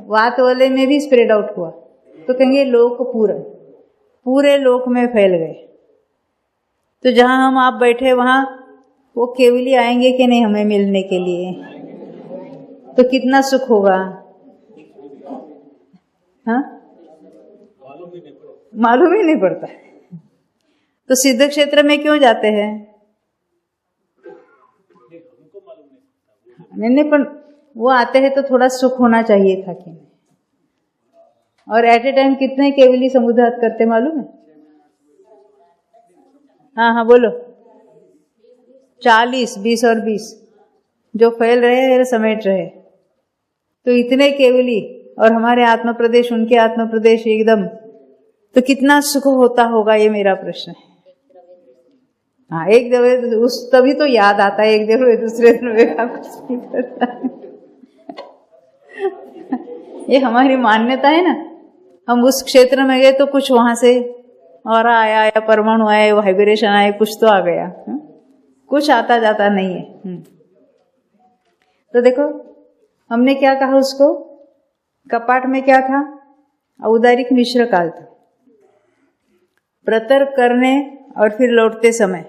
वात वाले में भी स्प्रेड आउट हुआ तो कहेंगे लोक पूर्ण, पूरे लोक में फैल गए। तो जहां हम आप बैठे वहां वो केवली आएंगे कि नहीं हमें मिलने के लिए? तो कितना सुख होगा? हाँ, मालूम ही नहीं पड़ता। तो सिद्ध क्षेत्र में क्यों जाते हैं? नहीं, पर वो आते हैं तो थोड़ा सुख होना चाहिए था कि नहीं? और एट ए टाइम कितने केवली समुद्घात करते मालूम है? हाँ बोलो। 40, 20 और 20 जो फैल रहे हैं समेट रहे, तो इतने केवली और हमारे आत्म प्रदेश उनके आत्म प्रदेश एकदम, तो कितना सुख होता होगा, ये मेरा प्रश्न है। हाँ, एक द्रव्य उस तभी तो याद आता है, एक द्रव्य दूसरे द्रव्य का कुछ नहीं करता है। ये हमारी मान्यता है ना, हम उस क्षेत्र में गए तो कुछ वहां से और आया या परमाणु आए, वाइब्रेशन आए, कुछ तो आ गया, कुछ आता जाता नहीं है। तो देखो हमने क्या कहा उसको, कपाट में क्या था, औदारिक मिश्र काल था। प्रतर करने और फिर लौटते समय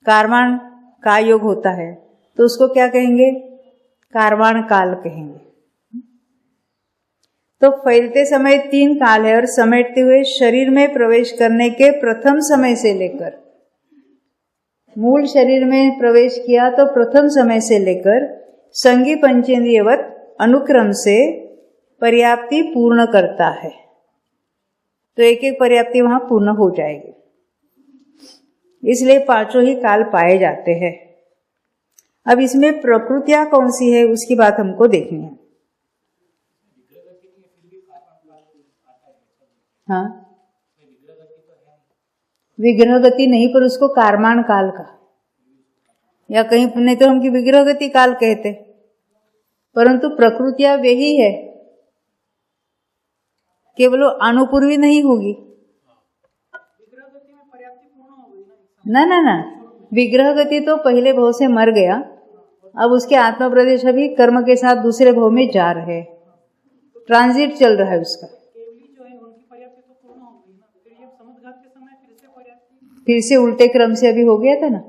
कारवाण का योग होता है, तो उसको क्या कहेंगे, कारवाण काल कहेंगे। तो फैलते समय 3 काल है, और समेटते हुए शरीर में प्रवेश करने के प्रथम समय से लेकर, मूल शरीर में प्रवेश किया तो प्रथम समय से लेकर संगी पंचेंद्रियवत अनुक्रम से पर्याप्ति पूर्ण करता है। तो एक एक पर्याप्ति वहां पूर्ण हो जाएगी, इसलिए 5 ही काल पाए जाते हैं। अब इसमें प्रकृतियां कौन सी है उसकी बात हमको देखनी है। हाँ, विग्रह गति नहीं, पर उसको कारमान काल का, या कहीं नहीं तो हम की विग्रह गति काल कहते, परंतु प्रकृतियां वही है, केवल अनुपूर्वी नहीं होगी। ना ना ना, विग्रह गति तो पहले भाव से मर गया, अब उसके आत्म प्रदेश अभी कर्म के साथ दूसरे भाव में जा रहे, ट्रांजिट चल रहा है उसका। फिर से उल्टे क्रम से अभी हो गया था ना,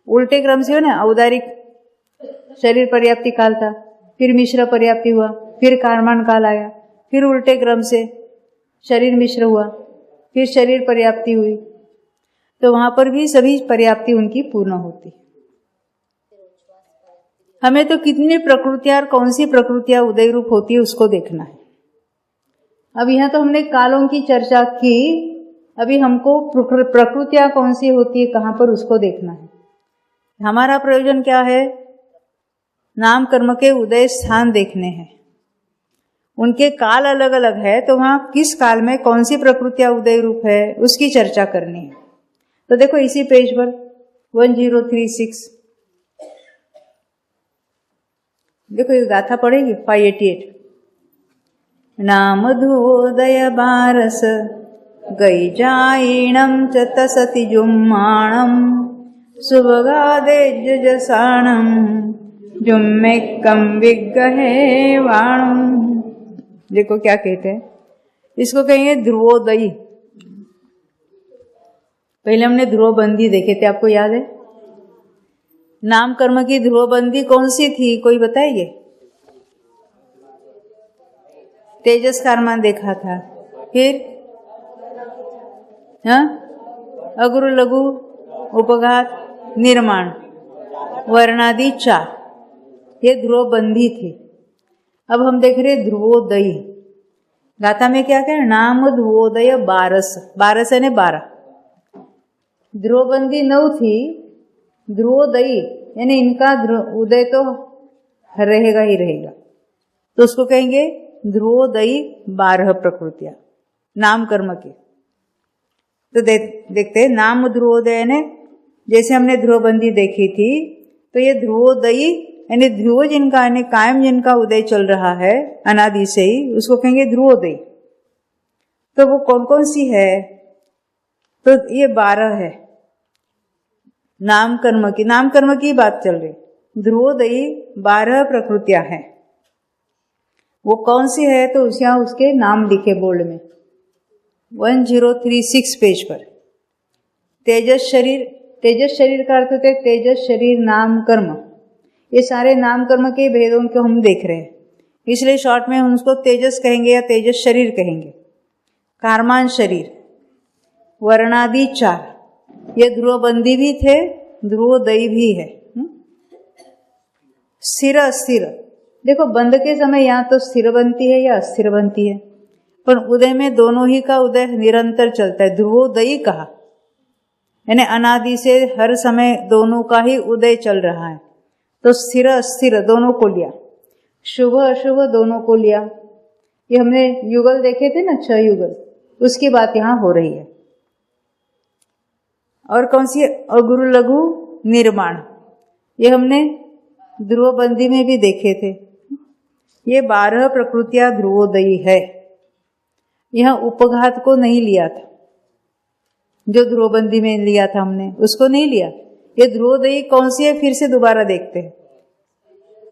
उल्टे क्रम से हो ना, औदारिक शरीर पर्याप्ति काल था, फिर मिश्र पर्याप्ति हुआ, फिर कारमान काल आया, फिर उल्टे क्रम से शरीर मिश्र हुआ, फिर शरीर पर्याप्ति हुई, तो वहां पर भी सभी पर्याप्ति उनकी पूर्ण होती। हमें तो कितनी प्रकृतियां और कौन सी प्रकृतियां उदय रूप होती है उसको देखना है। अब यहाँ तो हमने कालों की चर्चा की, अभी हमको प्रकृतियां कौन सी होती है कहाँ पर उसको देखना है। हमारा प्रयोजन क्या है, नाम कर्म के उदय स्थान देखने हैं। उनके काल अलग अलग है, तो वहां किस काल में कौन सी प्रकृतियां उदय रूप है उसकी चर्चा करनी है। तो देखो इसी पेज पर 1036 देखो ये गाथा पढ़ेगी 588। नाम धुवोदय बारस गई जाइणम च तसति जुम्माणम सुभगादे जसाणम जुम्मेकम विग्रहे वाणम। देखो क्या कहते हैं, इसको कहेंगे ध्रुवोदयी। पहले हमने ध्रुवबंदी देखे थे, आपको याद है। नाम कर्म की ध्रुवबंदी कौन सी थी, कोई बताइए। तेजस कारमान देखा था, फिर अगुरु लघु उपघात निर्माण वर्णादि 4, ये ध्रुवबंदी थी। अब हम देख रहे ध्रुवोदयी। गाथा में क्या क्या, नाम ध्रुवोदय 12 यानी 12। ध्रुवबंदी 9 थी, ध्रुवोदयी यानी इनका उदय तो रहेगा ही रहेगा, तो उसको कहेंगे ध्रुवोदयी 12 प्रकृतियां नाम कर्म की। तो देखते हैं नाम ध्रुवोदय ने, जैसे हमने ध्रुवबंदी देखी थी, तो ये ध्रुवोदयी यानी ध्रुव जिनका यानी कायम जिनका उदय चल रहा है अनादि से ही, उसको कहेंगे ध्रुवोदयी। तो वो कौन कौन सी है, तो ये 12 है नाम कर्म की बात चल रही। ध्रुवोदयी 12 प्रकृतियां हैं, वो कौन सी है, तो यहाँ उसके नाम लिखे बोर्ड में 1036 पेज पर। तेजस शरीर का अर्थ होता है तेजस शरीर नाम कर्म। ये सारे नाम कर्म के भेदों को हम देख रहे हैं, इसलिए शॉर्ट में हम उसको तेजस कहेंगे या तेजस शरीर कहेंगे। कारमान शरीर, वर्णादि 4, ये ध्रुवबंदी भी थे, ध्रुवोदयी भी है। स्थिर अस्थिर, देखो बंद के समय या तो स्थिर बनती है या अस्थिर बनती है, पर उदय में दोनों ही का उदय निरंतर चलता है। ध्रुवोदयी कहा यानी अनादि से हर समय दोनों का ही उदय चल रहा है। तो स्थिर अस्थिर दोनों को लिया, शुभ अशुभ दोनों को लिया, ये हमने युगल देखे थे ना, 6 युगल, उसकी बात यहाँ हो रही है। और कौन सी? अगुरु लघु निर्माण, ये हमने ध्रुवबंदी में भी देखे थे। ये 12 प्रकृतियां ध्रुवोदयी है। यह उपघात को नहीं लिया था, जो ध्रुवबंदी में लिया था हमने, उसको नहीं लिया। ये ध्रुवोदयी कौन सी है, फिर से दोबारा देखते हैं।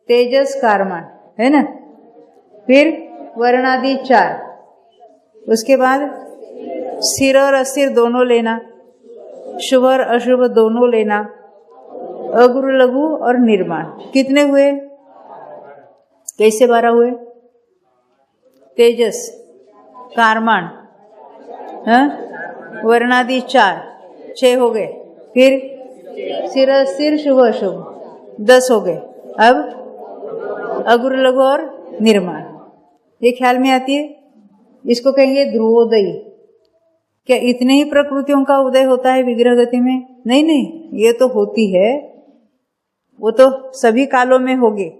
तेजस कारमान है ना, फिर वर्णादि 4, उसके बाद स्थिर और अस्थिर दोनों लेना, शुभ और अशुभ दोनों लेना, अगुरु लघु और निर्माण। कितने हुए? कैसे 12 हुए? तेजस कारमान, वर्णादि 4, 6 हो गए, फिर स्थिर अस्थिर शुभ अशुभ 10 हो गए। अब अगुरु लघु और निर्माण, ये ख्याल में आती है। इसको कहेंगे ध्रुवोदयी। क्या इतने ही प्रकृतियों का उदय होता है विग्रह गति में? नहीं नहीं, ये तो होती है, वो तो सभी कालों में होगी।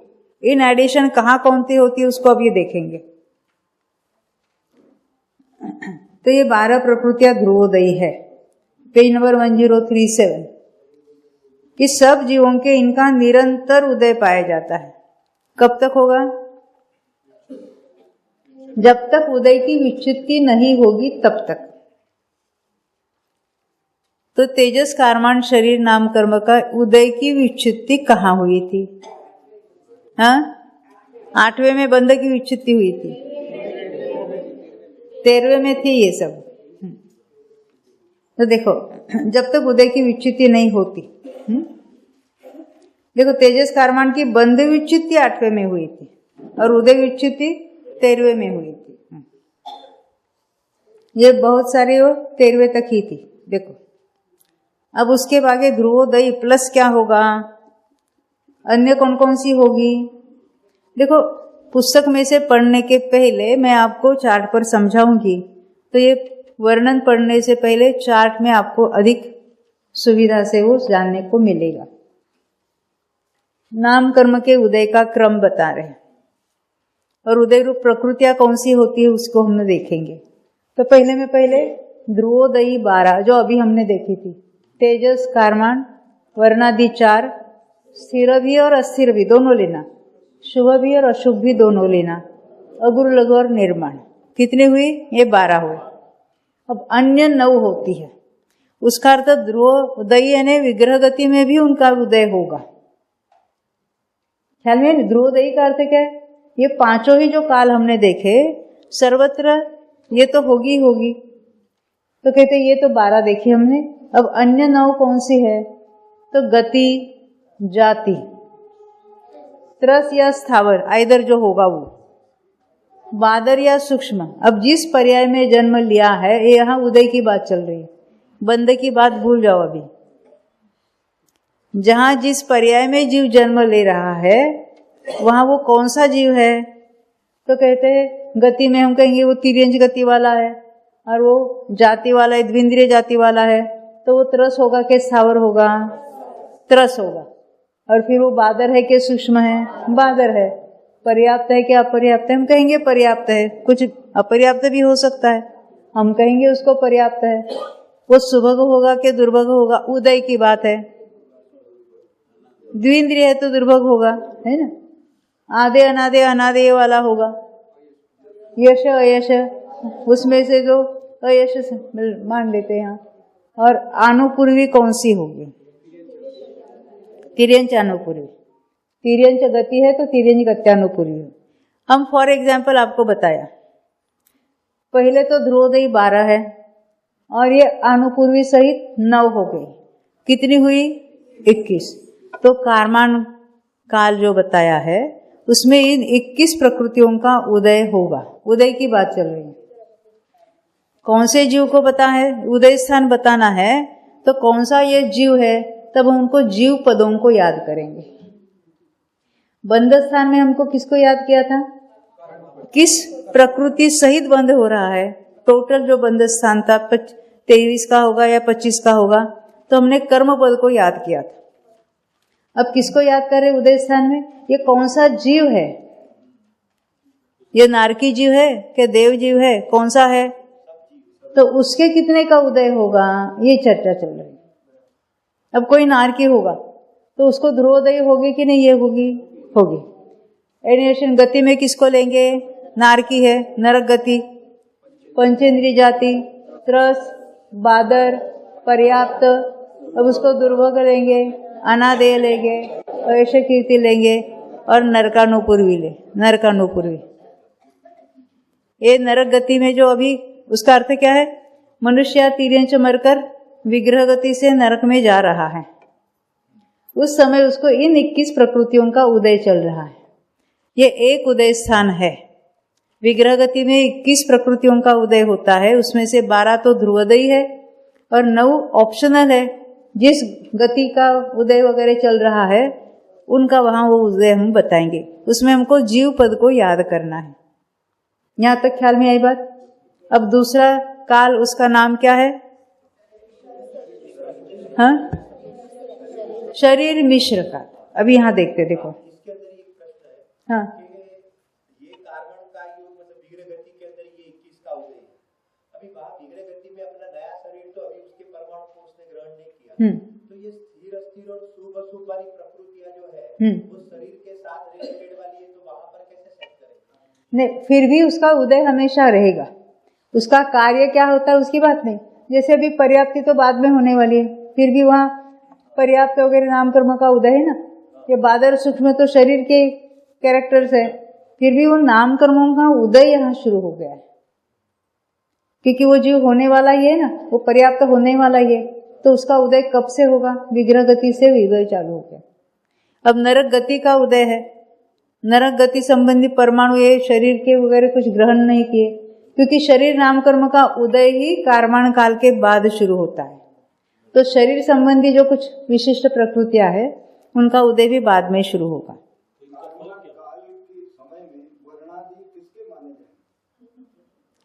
इन एडिशन कहाँ कौन सी होती है उसको अब ये देखेंगे। तो ये 12 प्रकृतियां ध्रुवोदयी है। पेज नंबर 1037 कि सब जीवों के इनका निरंतर उदय पाया जाता है। कब तक होगा? जब तक उदय की विच्युति नहीं होगी तब तक। तो तेजस कारमान शरीर नाम कर्म का उदय की विच्युति कहाँ हुई थी? हाँ, 8वें में बंध की विच्युति हुई थी, 13वें में थी ये सब। तो देखो, जब तक उदय की विच्युति नहीं होती, देखो तेजस कारमान की बंध विच्युति 8वें में हुई थी और उदय विच्युति 13वें में हुई थी। ये बहुत सारी वो 13वें तक ही थी। देखो अब उसके आगे ध्रुवोदयी प्लस क्या होगा, अन्य कौन कौन सी होगी? देखो पुस्तक में से पढ़ने के पहले मैं आपको चार्ट पर समझाऊंगी, तो ये वर्णन पढ़ने से पहले चार्ट में आपको अधिक सुविधा से वो जानने को मिलेगा। नाम कर्म के उदय का क्रम बता रहे हैं और उदय रूप प्रकृतियां कौन सी होती है उसको हम देखेंगे। तो पहले ध्रुवोदयी 12 जो अभी हमने देखी थी, तेजस कारमान वर्णादि 4, स्थिर भी और अस्थिर भी दोनों लेना, शुभ भी और अशुभ भी दोनों लेना, अगुरु लघु और निर्माण। कितने हुई? ये 12 हुए। अब अन्य 9 होती है, उसका अर्थ ध्रुवोदयी यानी विग्रह गति में भी उनका उदय होगा। ख्याल में? ध्रुवोदयी का अर्थ क्या है? ये 5 ही जो काल हमने देखे सर्वत्र ये तो होगी होगी, तो कहते ये तो 12 देखी हमने। अब अन्य 9 कौन सी है? तो गति, जाति, त्रस या स्थावर, आइदर जो होगा वो, बादर या सूक्ष्म। अब जिस पर्याय में जन्म लिया है, यहाँ उदय की बात चल रही है, बंद की बात भूल जाओ। अभी जहां जिस पर्याय में जीव जन्म ले रहा है वहां वो कौन सा जीव है? तो कहते हैं गति में हम कहेंगे वो तिर्यंच गति वाला है, और वो जाति वाला है, द्विंद्रिय जाति वाला है, तो वो त्रस होगा कि स्थावर होगा? त्रस होगा। और फिर वो बादर है कि सूक्ष्म है? बादर है। पर्याप्त है कि अपर्याप्त है? हम कहेंगे पर्याप्त है। कुछ अपर्याप्त भी हो सकता है, हम कहेंगे उसको पर्याप्त है। वो सुभग होगा कि दुर्भग होगा? उदय की बात है। द्विंद्रिय है तो दुर्भग होगा, है ना? आधे अनादे अनादे वाला होगा। यश अयश, उसमें से जो अयश मान लेते हैं। और अनुपूर्वी कौन सी होगी? तिर्यंच अनुपूर्वी। तिर्यंच गति है तो तिर्यंच गत्यानुपूर्वी। हम फॉर एग्जाम्पल आपको बताया, पहले तो ध्रुवोदयी 12 है और ये अनुपूर्वी सहित 9 हो गई। कितनी हुई? 21। तो कारमान काल जो बताया है उसमें इन 21 प्रकृतियों का उदय होगा। उदय की बात चल रही है। कौन से जीव को बता है? उदय स्थान बताना है तो कौन सा ये जीव है, तब हम उनको जीव पदों को याद करेंगे। बंध स्थान में हमको किसको याद किया था? किस प्रकृति सहित बंध हो रहा है? टोटल जो बंध स्थान था 23 का होगा या 25 का होगा, तो हमने कर्म पद को याद किया था। अब किसको याद कर रहे उदय स्थान में? ये कौन सा जीव है? ये नारकी जीव है क्या देव जीव है, कौन सा है, तो उसके कितने का उदय होगा, ये चर्चा चल रही है। अब कोई नारकी होगा तो उसको ध्रुवोदय होगी कि नहीं, ये होगी, होगी। एनिमेशन गति में किसको लेंगे, नारकी है, नरक गति, पंचेंद्रिय जाति, त्रस, बादर, पर्याप्त, अब उसको दुर्भोग लेंगे, अनादेय लेंगे, ऐसे कीर्ति लेंगे, और नरकानुपूर्वी ले, नरकानुपूर्वी। ये नरक गति में जो अभी, उसका अर्थ क्या है, मनुष्य या तिर्यंच मरकर विग्रह गति से नरक में जा रहा है, उस समय उसको इन 21 प्रकृतियों का उदय चल रहा है। ये एक उदय स्थान है। विग्रह गति में 21 प्रकृतियों का उदय होता है, उसमें से 12 तो ध्रुवोदयी है और 9 ऑप्शनल है। जिस गति का उदय वगैरह चल रहा है उनका वहां वो उदय हम बताएंगे। उसमें हमको जीव पद को याद करना है। यहां तक ख्याल में आई बात। अब दूसरा काल, उसका नाम क्या है, हाँ, शरीर मिश्र काल। अभी यहां देखते, देखो, हाँ, तो ये स्थिर अस्थिर और शुभ अशुभ वाली प्रकृतियां जो है वो शरीर के साथ रिलेटेड वाली है, तो वहां पर कैसे सेट करेंगे? नहीं, फिर भी उसका उदय हमेशा रहेगा। उसका कार्य क्या होता है उसकी बात नहीं। जैसे अभी पर्याप्ति तो बाद में होने वाली है, फिर भी वहाँ पर्याप्त वगैरह नाम कर्म का उदय है ना। ये बादर सूक्ष्म तो शरीर के कैरेक्टर्स है, फिर भी वो नाम कर्मों का उदय यहाँ शुरू हो गया है, क्योंकि वो जीव होने वाला ही है ना, वो पर्याप्त होने वाला ही है। तो उसका उदय कब से होगा, विग्रह गति से उदय चालू हो गया। अब नरक गति का उदय है। नरक गति संबंधी परमाणु ये शरीर के वगैरह कुछ ग्रहण नहीं किए, क्योंकि शरीर नाम कर्म का उदय ही कारमाण काल के बाद शुरू होता है। तो शरीर संबंधी जो कुछ विशिष्ट प्रकृतियां है उनका उदय भी बाद में शुरू होगा।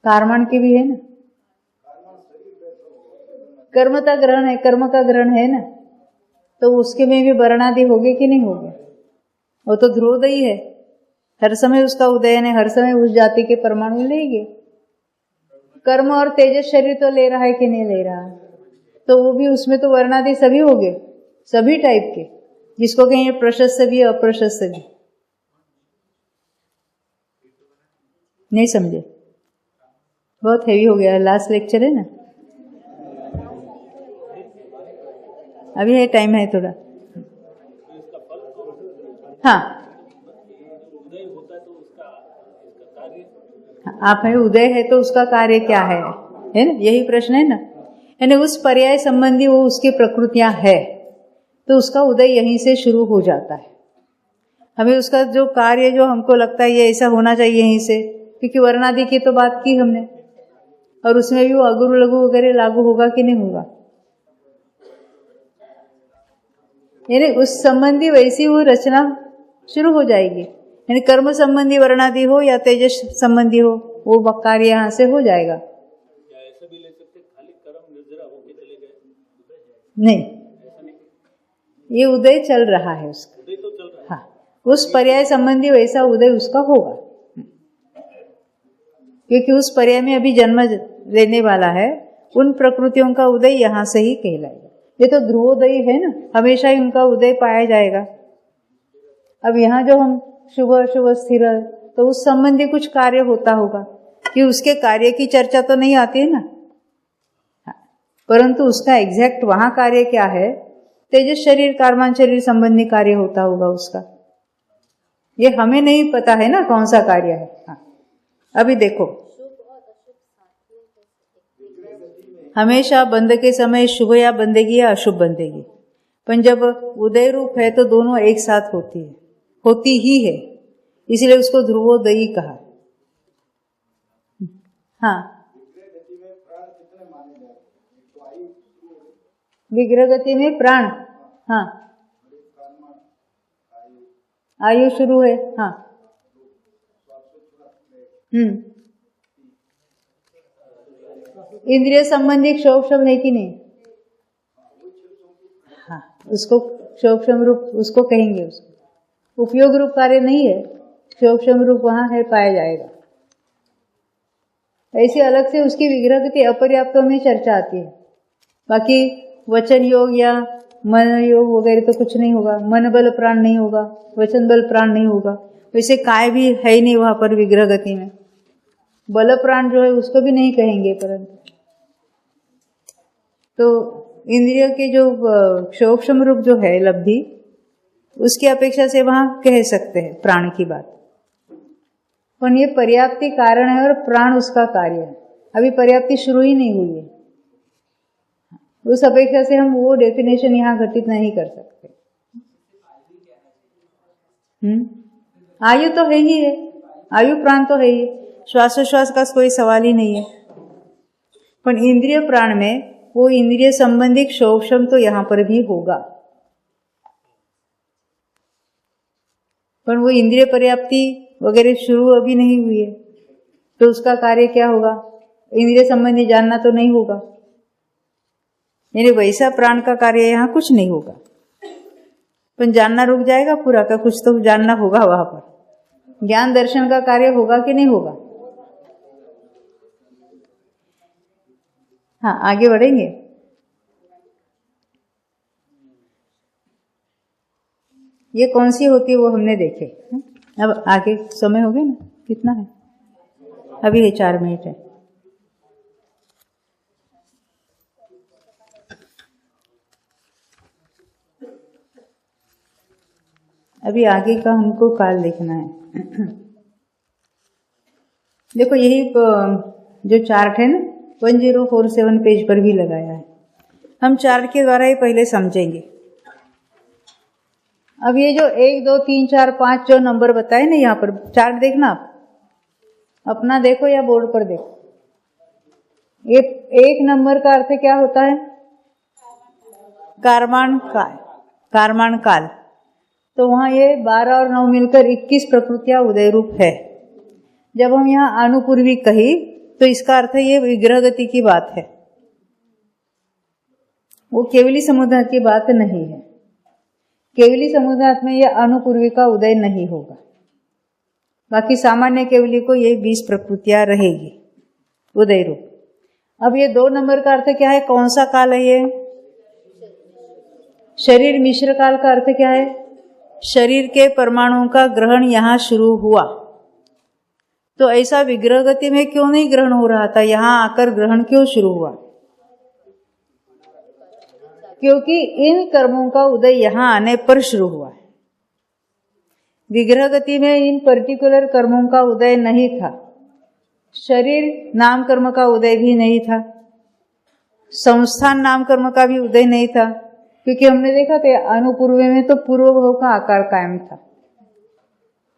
कारमाण की भी है ना, कर्म का ग्रहण है, कर्म का ग्रहण है ना, तो उसके में भी वर्णादि होगे कि नहीं होगे? वो तो ध्रुवोदयी है, हर समय उसका उदयन है, हर समय उस जाति के परमाणु लेंगे। कर्म और तेजस शरीर तो ले रहा है कि नहीं ले रहा, तो वो भी उसमें तो वर्णादि सभी होंगे, सभी टाइप के, जिसको कहेंगे प्रशस्त भी अप्रशस्त भी। नहीं समझे? बहुत हेवी हो गया, लास्ट लेक्चर है ना, अभी है, टाइम है थोड़ा। हाँ, आप है उदय है तो उसका कार्य क्या है ना, यही प्रश्न है ना। यानी उस पर्याय संबंधी वो उसकी प्रकृतियां है, तो उसका उदय यहीं से शुरू हो जाता है। हमें उसका जो कार्य जो हमको लगता है ये ऐसा होना चाहिए यहीं से, क्योंकि वर्णादि की तो बात की हमने, और उसमें भी वो अगुरु लघु वगैरह लागू होगा कि नहीं होगा। यानी उस संबंधी वैसी वो रचना शुरू हो जाएगी। यानी कर्म संबंधी वर्णादि हो या तेजस संबंधी हो, वो कार्य यहाँ से हो जाएगा। ऐसा भी ले सकते खाली कर्म निर्जरा होके चले गए? नहीं, ये उदय चल रहा है उसका, उदय तो चल रहा है। हाँ, उस पर्याय संबंधी वैसा उदय उसका होगा, क्योंकि उस पर्याय में अभी जन्म लेने वाला है। उन प्रकृतियों का उदय यहाँ से ही कहलाएगा। ये तो ध्रुवोदयी है ना, हमेशा ही उनका उदय पाया जाएगा। अब यहाँ जो हम शुभ अशुभ स्थिर, तो उस संबंधी कुछ कार्य होता होगा, कि उसके कार्य की चर्चा तो नहीं आती है ना, परंतु उसका एग्जैक्ट वहां कार्य क्या है, तेजस शरीर कारमान शरीर संबंधी कार्य होता होगा उसका। ये हमें नहीं पता है ना कौन सा कार्य है। हाँ, अभी देखो, हमेशा बंद के समय शुभ या बंदेगी या अशुभ बंदेगी, पर जब उदय रूप है तो दोनों एक साथ होती ही है, इसलिए उसको ध्रुवोदयी कहा। हाँ, विग्रह गति में प्राण, हाँ, आयु शुरू है, हाँ, इंद्रिय संबंधी क्षोभम है कि नहीं? हाँ, उसको क्षोभम रूप उसको कहेंगे। उसको उपयोग रूप कार्य नहीं है, क्षोभम रूप वहां है, पाया जाएगा। ऐसी अलग से उसकी विग्रहगति अपर्याप्तों में चर्चा आती है। बाकी वचन योग या मन योग वगैरह तो कुछ नहीं होगा, मन बल प्राण नहीं होगा, वचन बल प्राण नहीं होगा, वैसे काय भी है ही नहीं वहां पर विग्रह गति में। बल प्राण जो है उसको भी नहीं कहेंगे, परंतु तो इंद्रिय के जो सूक्ष्म रूप जो है लब्धि, उसकी अपेक्षा से वहां कह सकते हैं प्राण की बात। पर ये पर्याप्ति कारण है और प्राण उसका कार्य है। अभी पर्याप्ति शुरू ही नहीं हुई है, उस अपेक्षा से हम वो डेफिनेशन यहाँ घटित नहीं कर सकते। आयु तो है ही है, आयु प्राण तो है ही, श्वासोश्वास का कोई सवाल ही नहीं है। पर इंद्रिय प्राण में वो इंद्रिय संबंधी सूक्ष्म तो यहाँ पर भी होगा, पर वो इंद्रिय पर्याप्ति वगैरह शुरू अभी नहीं हुई है, तो उसका कार्य क्या होगा? इंद्रिय संबंधी जानना तो नहीं होगा, यानी वैसा प्राण का कार्य यहाँ कुछ नहीं होगा। पर जानना रुक जाएगा पूरा का, कुछ तो जानना होगा वहां पर। ज्ञान दर्शन का कार्य होगा कि नहीं होगा? हाँ, आगे बढ़ेंगे। ये कौन सी होती है वो हमने देखे। अब आगे समय हो गया ना, कितना है? अभी है 4 मिनट है। अभी आगे का हमको काल देखना है। देखो यही जो चार्ट है ना 1047 पेज पर भी लगाया है। हम चार्ट के द्वारा ही पहले समझेंगे। अब ये जो 1 2 3 4 5 जो नंबर बताए ना, यहाँ पर चार्ट देखना, आप अपना देखो या बोर्ड पर देखो। ये 1 नंबर का अर्थ क्या होता है? कारमान काल, कारमान काल। तो वहां ये 12 और 9 मिलकर 21 प्रकृतियां उदय रूप है। जब हम यहाँ अनुपूर्वी कही तो इसका अर्थ ये विग्रह गति की बात है, वो केवली समुदाय की बात नहीं है। केवली समुदाय में यह अनुपूर्वी का उदय नहीं होगा, बाकी सामान्य केवली को ये 20 प्रकृतियां रहेगी उदय रूप। अब ये 2 नंबर का अर्थ क्या है? कौन सा काल है ये? शरीर मिश्र काल का अर्थ क्या है? शरीर के परमाणुओं का ग्रहण यहां शुरू हुआ। तो ऐसा विग्रह गति में क्यों नहीं ग्रहण हो रहा था? यहां आकर ग्रहण क्यों शुरू हुआ? क्योंकि इन कर्मों का उदय यहां आने पर शुरू हुआ है। विग्रह गति में इन पर्टिकुलर कर्मों का उदय नहीं था। शरीर नाम कर्म का उदय भी नहीं था, संस्थान नाम कर्म का भी उदय नहीं था, क्योंकि हमने देखा था अनुपूर्व में तो पूर्व भाव का आकार कायम था।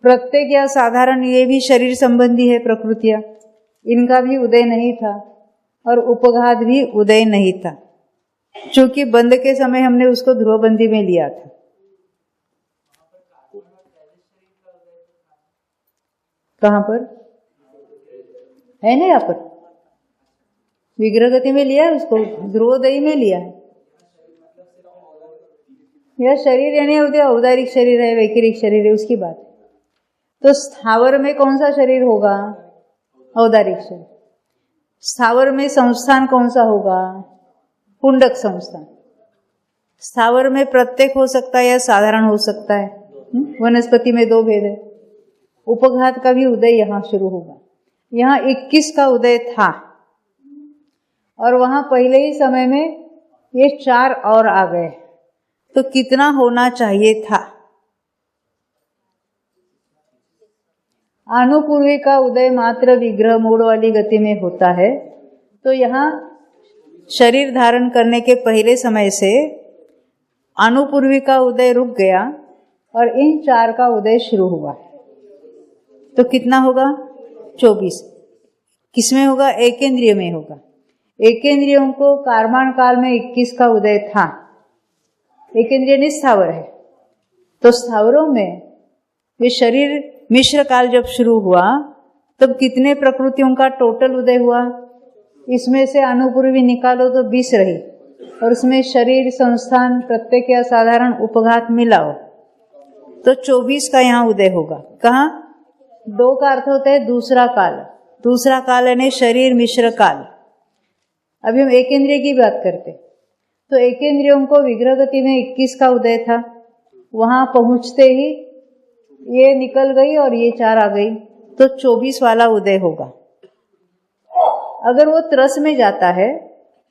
प्रत्येक या साधारण ये भी शरीर संबंधी है प्रकृतियां, इनका भी उदय नहीं था और उपघात भी उदय नहीं था, चूंकि बंद के समय हमने उसको ध्रुवबंदी में लिया था। कहां पर है ना? यहाँ पर विग्रह गति में लिया है उसको, ध्रुवोदयी में लिया है। यह शरीर यानी औदारिक शरीर है, वैकिरिक शरीर है, उसकी बात है। तो स्थावर में कौन सा शरीर होगा? औदारिक शरीर। स्थावर में संस्थान कौन सा होगा? पुंडक संस्थान। स्थावर में प्रत्येक हो सकता है या साधारण हो सकता है। वनस्पति में 2 भेद है। उपघात का भी उदय यहां शुरू होगा। यहाँ 21 का उदय था और वहां पहले ही समय में ये 4 और आ गए, तो कितना होना चाहिए था? अनुपूर्वी का उदय मात्र विग्रह मूड वाली गति में होता है, तो यहाँ शरीर धारण करने के पहले समय से अनुपूर्वी का उदय रुक गया और इन 4 का उदय शुरू हुआ। तो कितना होगा? 24। किसमें होगा? एकेंद्रिय में होगा। एकेंद्रियों को कारमान काल में 21 का उदय था। एकेंद्रिय निस्थावर है, तो स्थावरों में वे शरीर मिश्र काल जब शुरू हुआ तब कितने प्रकृतियों का टोटल उदय हुआ? इसमें से अनुपूर्वी निकालो तो 20 रही, और उसमें शरीर संस्थान प्रत्येक या साधारण उपघात मिलाओ तो 24 का यहाँ उदय होगा। कहाँ? 2 का अर्थ होता है दूसरा काल, दूसरा काल यानी शरीर मिश्र काल। अभी हम एक इंद्रिय की बात करते, तो एक इंद्रियों को विग्रह गति में 21 का उदय था, वहां पहुंचते ही ये निकल गई और ये 4 आ गई, तो 24 वाला उदय होगा। अगर वो त्रस में जाता है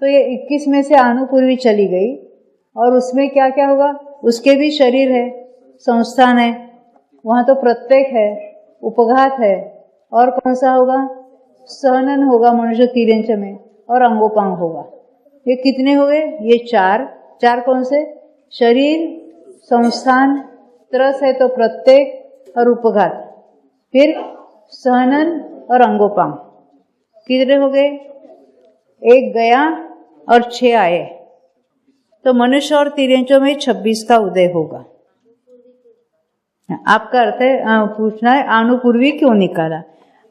तो ये 21 में से आनुपूर्वी चली गई, और उसमें क्या क्या होगा, उसके भी शरीर है, संस्थान है, वहां तो प्रत्येक है, उपघात है, और कौन सा होगा, सहनन होगा मनुष्य तिर्यंच में, और अंगोपांग होगा। ये कितने हो गए, ये 4 कौन से, शरीर, संस्थान, त्रस है तो प्रत्येक और उपघात, फिर सहनन और अंगोपांग, कितने हो गए, 1 गया और 6 आए, तो मनुष्य और तिर्यंचों में 26 का उदय होगा। आपका अर्थ है पूछना है आनुपूर्वी क्यों निकाला।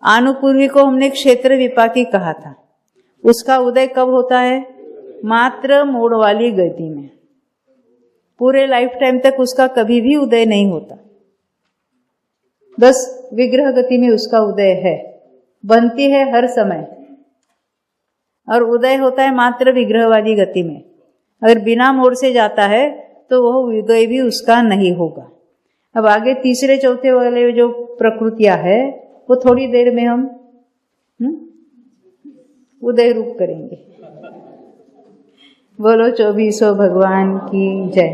आनुपूर्वी को हमने क्षेत्र विपाकी कहा था, उसका उदय कब होता है, मात्र मोड़ वाली गति में, पूरे लाइफ टाइम तक उसका कभी भी उदय नहीं होता, बस विग्रह गति में उसका उदय है, बनती है हर समय, और उदय होता है मात्र विग्रह वाली गति में। अगर बिना मोड़ से जाता है तो वह उदय भी उसका नहीं होगा। अब आगे तीसरे चौथे वाले जो प्रकृतियां है वो थोड़ी देर में हम उदय रूप करेंगे। बोलो 24 भगवान की जय।